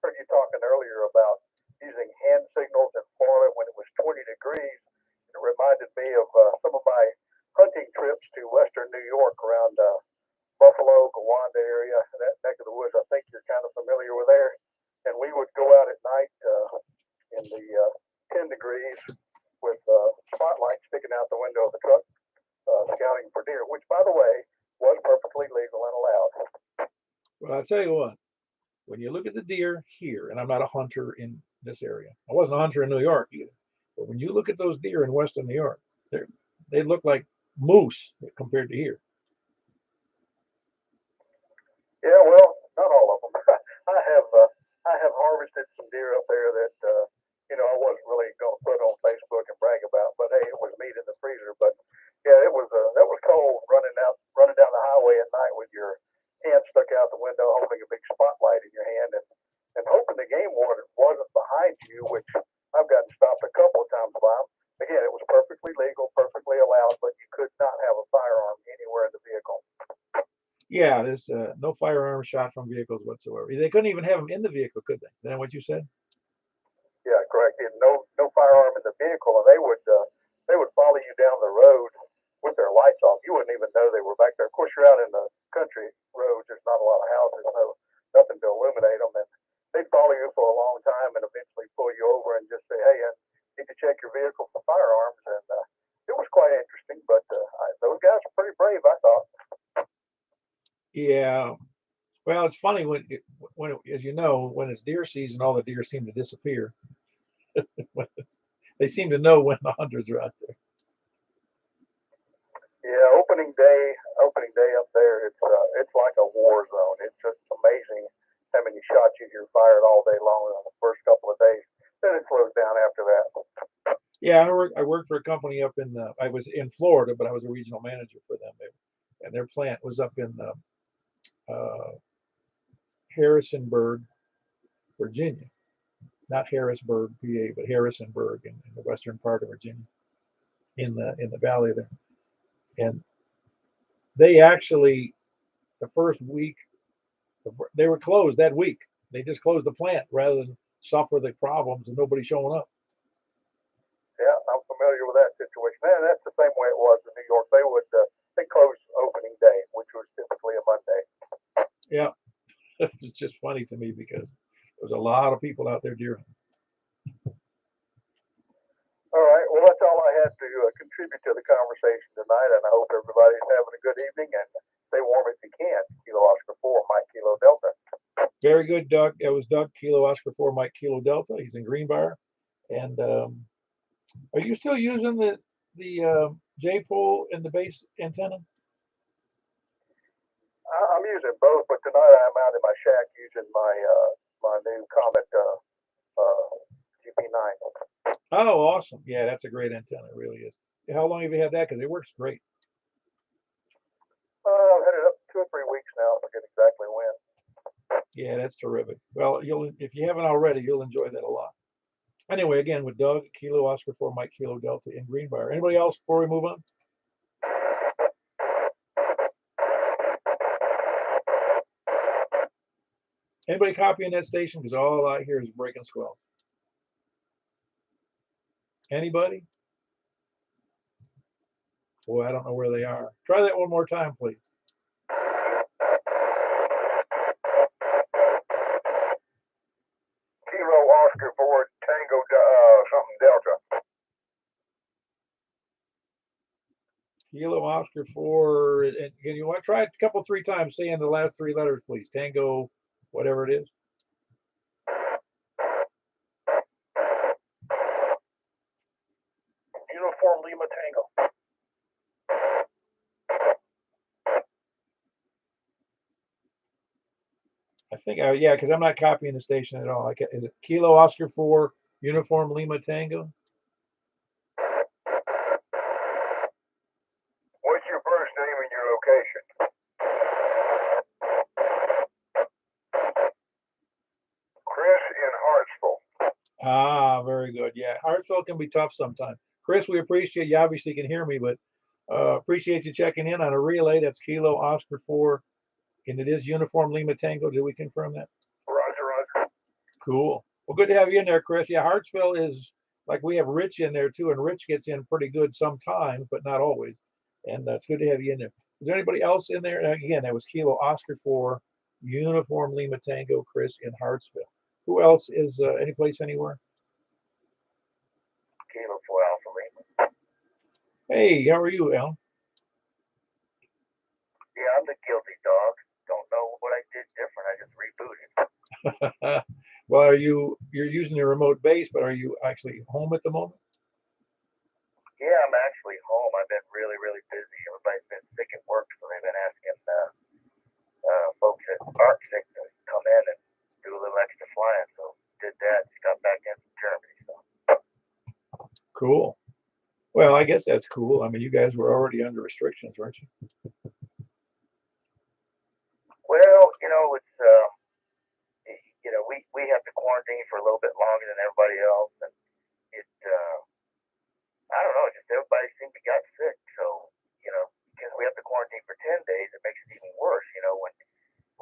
heard you talking earlier about using hand signals in Florida when it was 20 degrees. It reminded me of some of my hunting trips to western New York around Buffalo, Gowanda area, that neck of the woods. I think you're kind of familiar with there. And we would go out at night in the 10 degrees with spotlights sticking out the window of the truck, scouting for deer, which, by the way, was perfectly legal and allowed. Well, I'll tell you what. When you look at the deer here, and I'm not a hunter in this area. I wasn't a hunter in New York either. But when you look at those deer in western New York, they look like moose compared to here. Yeah, well, not all of them. I have harvested some deer up there that I wasn't really going to put on Facebook and brag about. But hey, it was meat in the freezer. But yeah, that was cold right with your hand stuck out the window, holding a big spotlight in your hand, and hoping the game warden wasn't behind you, which I've gotten stopped a couple of times by him. Again, it was perfectly legal, perfectly allowed, but you could not have a firearm anywhere in the vehicle. Yeah, there's no firearm shot from vehicles whatsoever. They couldn't even have them in the vehicle, could they? Is that what you said? Yeah, correct. And no firearm in the vehicle, and they would follow you down the road with their lights off. You wouldn't even know they were back there. Of course, you're out in the country roads. There's not a lot of houses, so nothing to illuminate them. And they'd follow you for a long time, and eventually pull you over and just say, "Hey, I need to check your vehicle for firearms." And it was quite interesting. But those guys are pretty brave, I thought. Yeah. Well, it's funny as you know, when it's deer season, all the deer seem to disappear. They seem to know when the hunters are out there. Yeah, opening day up there, it's like a war zone. It's just amazing how many shots you hear fired all day long on the first couple of days. Then it slows down after that. Yeah, I worked for a company up I was in Florida, but I was a regional manager for them. And their plant was up in Harrisonburg, Virginia. Not Harrisburg, PA, but Harrisonburg in the western part of Virginia, in the valley there. And they actually, the first week, they were closed that week. They just closed the plant rather than suffer the problems and nobody showing up. Yeah, I'm familiar with that situation. Man, that's the same way it was in New York. They closed opening day, which was typically a Monday. Yeah, it's just funny to me because there's a lot of people out there deer hunting. All right. Well, that's all I had to contribute to the conversation tonight, and I hope everybody's having a good evening, and stay warm if you can. Kilo Oscar 4, Mike Kilo Delta. Very good, Doug. It was Doug, Kilo Oscar 4, Mike Kilo Delta. He's in Greenbrier. And are you still using the J-pole and the base antenna? I'm using both, but tonight I'm out in my shack using my new Comet GP9. Oh, awesome. Yeah, that's a great antenna. It really is. How long have you had that? Because it works great. I've had it up 2 or 3 weeks now. I forget exactly when. Yeah, that's terrific. Well, if you haven't already, you'll enjoy that a lot. Anyway, again, with Doug, Kilo Oscar 4, Mike Kilo Delta in Greenbrier. Anybody else before we move on? Anybody copying that station? Because all I hear is breaking swell. Anybody? Boy, I don't know where they are. Try that one more time, please. Kilo Oscar 4 Tango something Delta. Kilo Oscar 4. And can you want to try it a couple, 3 times? Say in the last 3 letters, please. Tango, whatever it is. Uniform Lima Tango. I think, yeah, because I'm not copying the station at all. Is it Kilo Oscar 4 Uniform Lima Tango? What's your first name and your location? Chris in Hartsville. Ah, very good. Yeah, Hartsville can be tough sometimes. Chris, we appreciate you. Obviously, can hear me, but appreciate you checking in on a relay. That's Kilo Oscar 4, and it is Uniform Lima Tango. Did we confirm that? Roger. Cool. Well, good to have you in there, Chris. Yeah, Hartsville is like we have Rich in there too, and Rich gets in pretty good sometimes, but not always. And it's good to have you in there. Is there anybody else in there? Again, that was Kilo Oscar 4, Uniform Lima Tango, Chris in Hartsville. Who else is any place anywhere? Kilo 4 Alpha Lima. Hey, how are you, Alan? Yeah, I'm the guilty dog. Don't know what I did different. I just rebooted. Well, you're using the remote base, but are you actually home at the moment? Yeah, I'm actually home. I've been really, really busy. Everybody's been sick at work, so they've been asking folks at Arctic to come in and do a little extra flying. So did that. Just got back in from Germany. So. Cool. Well, I guess that's cool. I mean, you guys were already under restrictions, weren't you? Well, it's we have to quarantine for a little bit longer than everybody else, and it I don't know, just everybody seemed to got sick. So because we have to quarantine for 10 days, it makes it even worse.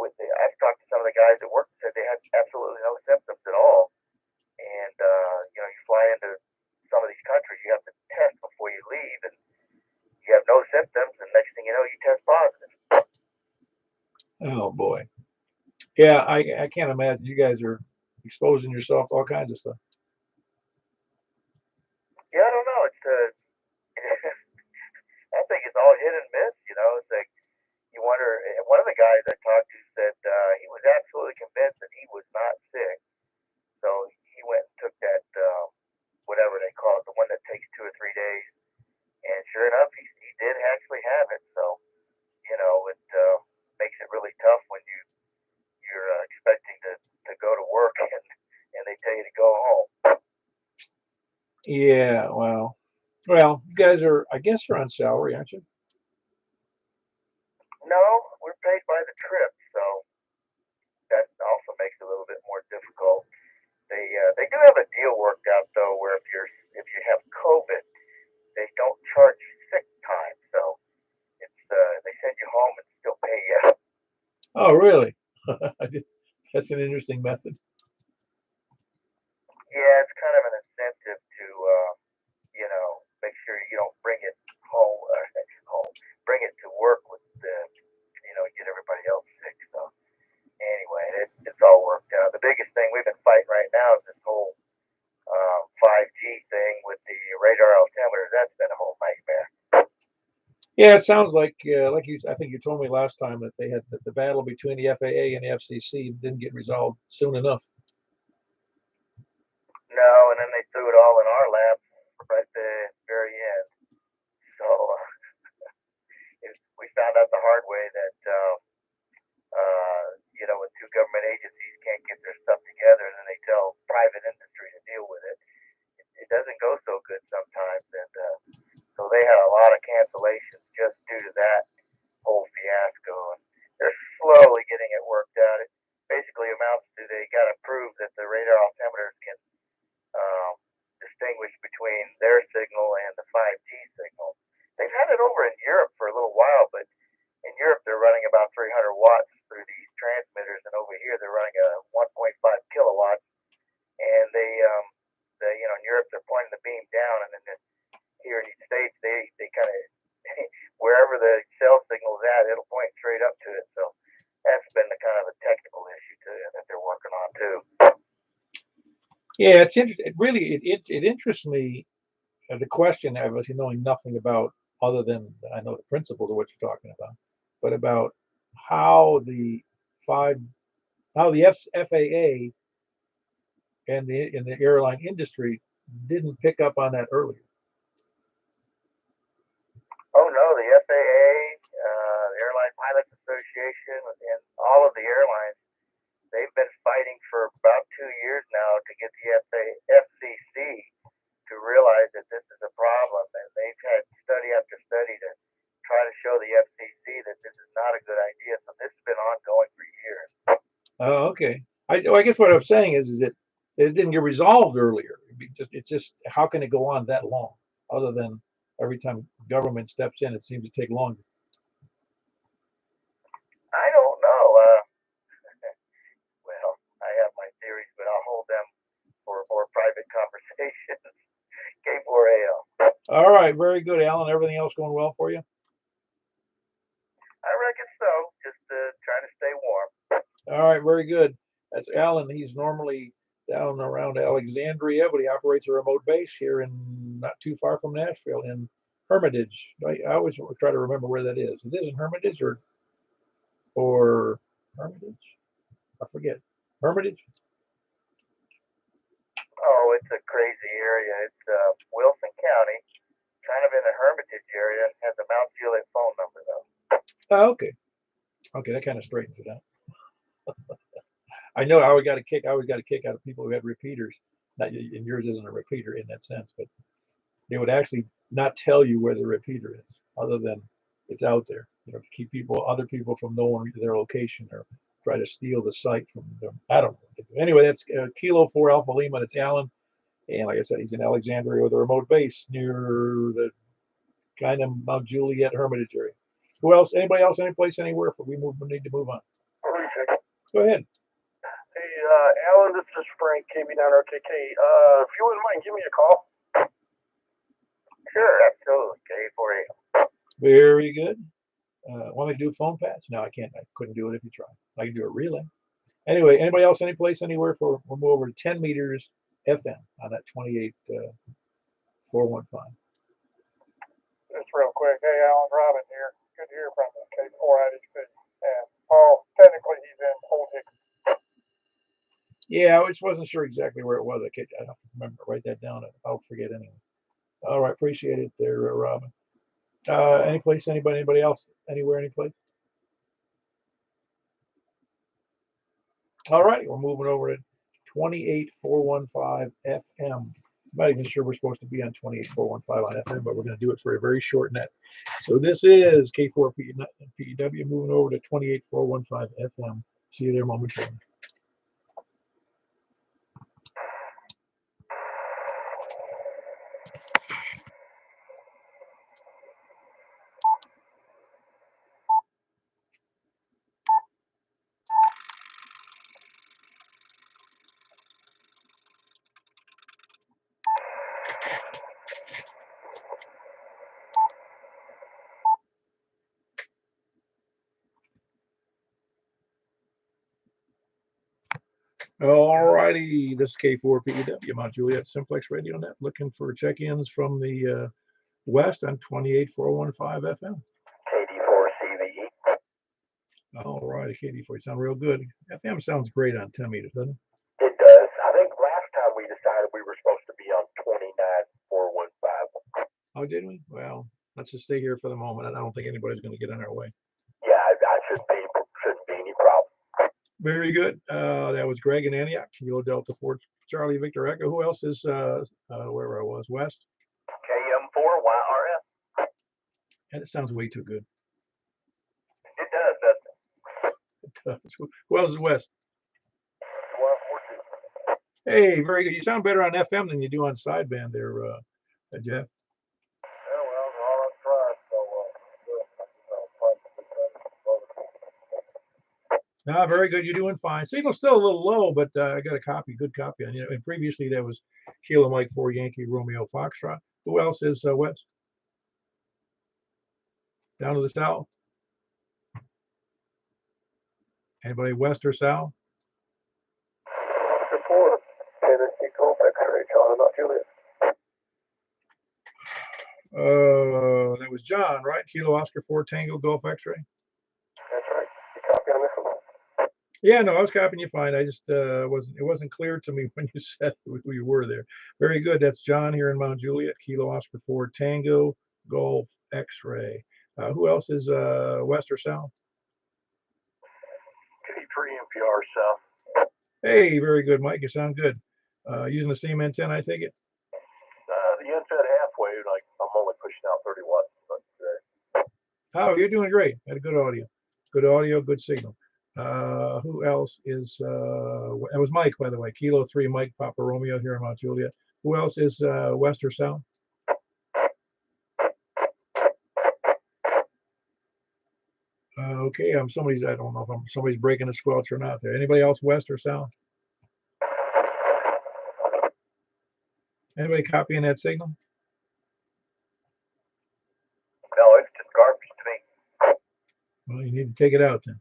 I've talked to some of the guys at work that said they had absolutely no symptoms at all, and you fly into some of these countries, you have to test before you leave, and you have no symptoms, and next thing you know, you test positive. Oh boy. Yeah, I can't imagine you guys are exposing yourself to all kinds of stuff. Yeah, I don't know. It's I think it's all hit and miss. It's like you wonder. One of the guys I talked to said he was absolutely convinced that he was not sick, so he went and took that whatever they call it, the one that takes 2 or 3 days, and sure enough, he did actually have it. So it makes it really tough when you're expecting to go to work and they tell you to go home. Yeah, well, you guys are, I guess you're on salary, aren't you? No, we're paid by the trip, so that also makes it a little bit more difficult. They do have a deal worked out though, where if you have COVID, they don't charge you sick time, so it's they send you home and still pay you. Oh, really? That's an interesting method. Yeah, it's kind of an incentive to make sure you don't bring it home, home, bring it to work with get everybody else sick. So anyway, it's all worked out. The biggest thing we've been fighting right now is this whole 5G thing with the radar altimeters. That's been a whole nightmare. Yeah, it sounds like I think you told me last time that they had that the battle between the FAA and the FCC didn't get resolved soon enough. No, and then they threw it all in our lap right at the very end. So we found out the hard way that when two government agencies can't get their stuff together, and then they tell private industry to deal with it, it doesn't go so good sometimes. And so they had a lot of cancellations just due to that whole fiasco. And they're slowly getting it worked out. It basically amounts to they got to prove that the radar altimeters can distinguish between their signal and the 5G signal. They've had it over in Europe for a little while, but in Europe they're running about 300 watts through these transmitters, and over here they're running a 1.5 kilowatts. And in Europe they're pointing the beam down, and then here in the States they kind of wherever the cell signal's at, it'll point straight up to it. So that's been the kind of a technical issue that they're working on too. Yeah, it's interesting. It interests me. The question, obviously knowing nothing about other than I know the principles of what you're talking about, but about how the FAA and the airline industry didn't pick up on that earlier. Oh no, the FAA, the Airline Pilots Association, and all of the airlines, they've been fighting for about 2 years now to get the FCC to realize that this is a problem, and they've had study after study to try to show the FCC that this is not a good idea. So this has been ongoing for years. Oh, okay. I guess what I'm saying is that it didn't get resolved earlier. It's just how can it go on that long? Other than every time government steps in, it seems to take longer. I don't know. Well, I have my theories, but I'll hold them for more private conversations. K4AL. All right, very good, Alan. Everything else going well for you? I reckon so. Just trying to stay warm. All right, very good. That's Alan. He's normally down around Alexandria, but he operates a remote base here in not too far from Nashville in Hermitage. I always try to remember where that is. It is in Hermitage or Hermitage? I forget. Hermitage? Oh, it's a crazy area. It's Wilson County, kind of in the Hermitage area. Has a Mount Juliet phone number though. Oh, okay. Okay, that kind of straightens it out. I know I always got a kick out of people who had repeaters. Not, and yours isn't a repeater in that sense, but they would actually not tell you where the repeater is, other than it's out there, to keep other people from knowing their location try to steal the site from them. I don't know. Anyway, that's Kilo 4 Alpha Lima. That's Alan. And like I said, he's in Alexandria with a remote base near the kind of Mount Juliet Hermitage area. Who else? Anybody else? Any place? Anywhere? We need to move on. Go ahead. Hey, Alan, this is Frank, KB9RKK. If you wouldn't mind, give me a call. Sure, absolutely. K4A. Very good. Want me to do phone patch? No, I can't. I couldn't do it if you tried. I can do a relay. Anyway, anybody else? Any place? Anywhere? We'll move over to 10 meters FM on that 28415. Just real quick. Hey, Alan, Robin here. Good to hear from you. K4 IHP. And Paul, technically he's in Holdick. Yeah, I just wasn't sure exactly where it was. I have to remember. Write that down. I'll forget anyway. All right, appreciate it there, Robin. Any place? Anybody else? Anywhere? Any place? All right, we're moving over to 28415 FM. I'm not even sure we're supposed to be on 28415 on FM, but we're going to do it for a very short net. So this is K4 PEW moving over to 28415 FM. See you there momentarily. All righty, this is K4 PEW, Mt Juliet Simplex Radio Net, looking for check-ins from the west on 28415 FM. KD4CVE. All righty, KD4, you sound real good. FM sounds great on 10 meters, doesn't it? It does. I think last time we decided we were supposed to be on 29415. Oh, did we? Well, let's just stay here for the moment. I don't think anybody's going to get in our way. Yeah, I shouldn't be any problem. Very good. That was Greg and Antioch, Kilo Delta 4 Charlie Victor Echo. Who else is wherever I was? West? KM4YRF. And it sounds way too good. It does, doesn't it? Who else is West? Hey, very good. You sound better on FM than you do on sideband there, Jeff. No, very good. You're doing fine. Signal's still a little low, but I got a good copy on you. And previously that was Kilo Mike 4 Yankee Romeo Foxtrot. Who else is West? Down to the south? Anybody west or south? Support. Tennessee Gulf X-ray, John, not Juliet. That was John, right? Kilo Oscar 4 Tango Gulf X-ray. That's right. You copy on this one? Yeah, no, I was copying you fine. I just it wasn't clear to me when you said who you were there. Very good. That's John here in Mount Juliet, Kilo Oscar 4 Tango Golf X-ray. Who else is west or south? K3 NPR south. Hey, very good, Mike. You sound good. Using the same antenna, I take it? The inside halfway, like I'm only pushing out 30 watts. But, oh, you're doing great. Had a good audio. Good audio, good signal. Who else is, it was Mike, by the way, Kilo 3 Mike Papa Romeo here in Mount Juliet. Who else is west or south? Okay, I don't know if somebody's breaking a squelch or not there. Anybody else west or south? Anybody copying that signal? No, it's just garbage to me. Well, you need to take it out then.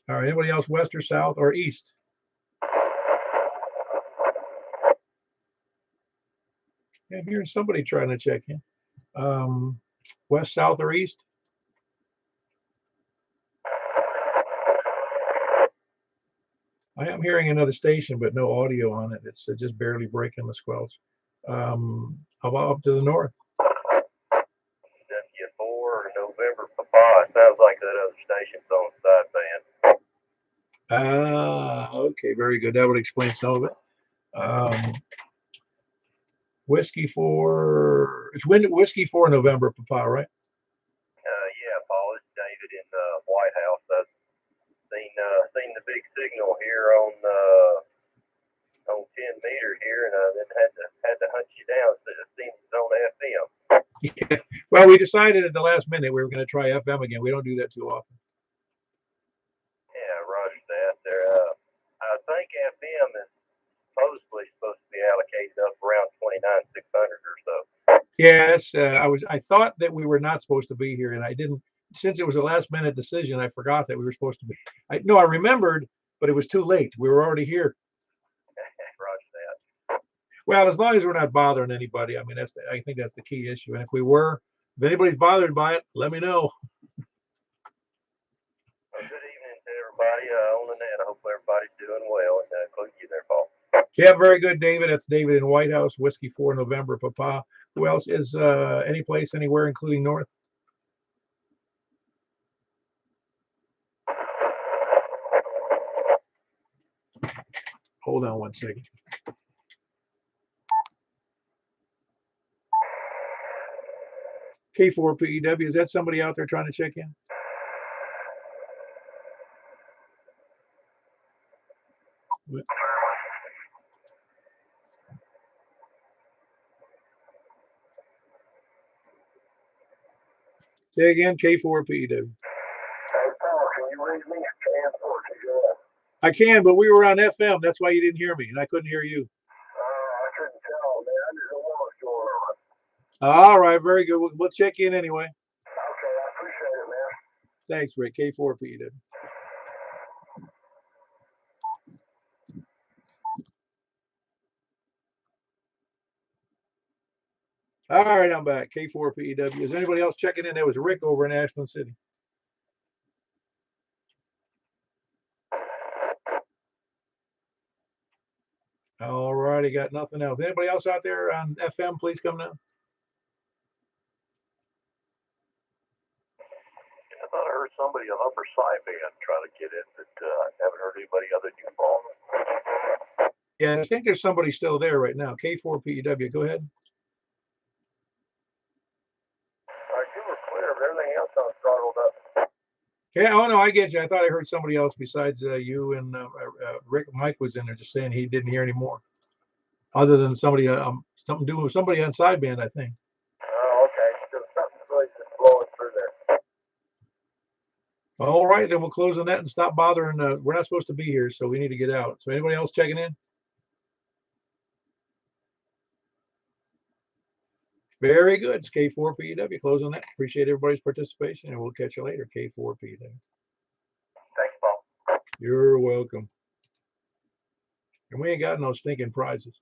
All right, anybody else west or south or east? Yeah, I'm hearing somebody trying to check in. West, south, or east? I am hearing another station, but no audio on it. It's just barely breaking the squelch. How about up to the north? W4 November Papa. Sounds like that other station's on sideband. Okay, very good. That would explain some of it. Whiskey 4, it's Whiskey 4 November Papa, right? Yeah, Paul, it's David in the White House. seen the big signal here on 10 meter here, and then had to hunt you down. So it seems it's on FM. Yeah. Well, we decided at the last minute we were going to try FM again. We don't do that too often. Yeah, roger that. I think FM is supposedly supposed to be allocated up around 29,600 or so. Yes, I thought that we were not supposed to be here, and I didn't. Since it was a last minute decision, I forgot that we were supposed to be. I remembered, but it was too late. We were already here. Roger that. Well, as long as we're not bothering anybody, I mean, I think that's the key issue. And if anybody's bothered by it, let me know. Well, good evening to everybody on the net. I hope everybody's doing well, and including you there, Paul. Yeah, very good, David. That's David in White House, Whiskey 4 November, Papa. Who else is any place, anywhere, including North? Hold on one second. K4 PEW, is that somebody out there trying to check in? Say again, K4 PEW. Hey, Paul, can you read me? I can, but we were on FM. That's why you didn't hear me, and I couldn't hear you. I couldn't tell, man. I didn't know what was going on. All right, very good. We'll check in anyway. Okay, I appreciate it, man. Thanks, Rick. K4 PEW. All right, I'm back. K4 PEW. Is anybody else checking in? There was Rick over in Ashland City. All righty, got nothing else. Anybody else out there on FM? Please come now. I thought I heard somebody on upper sideband try to get in, but I haven't heard anybody other than you, Paul. Yeah, I think there's somebody still there right now. K4 PEW, go ahead. You were clear, but everything else I was throttled up. Yeah, oh no, I get you. I thought I heard somebody else besides you and Rick. Mike was in there just saying he didn't hear any more, other than somebody something doing with somebody on sideband, I think. Oh, okay. So something's really just blowing through there. All right, then we'll close the net and stop bothering. We're not supposed to be here, so we need to get out. So anybody else checking in? Very good. It's K4 PEW. Close on that. Appreciate everybody's participation, and we'll catch you later. K4 PEW. Thanks, Paul. You're welcome. And we ain't got no stinking prizes.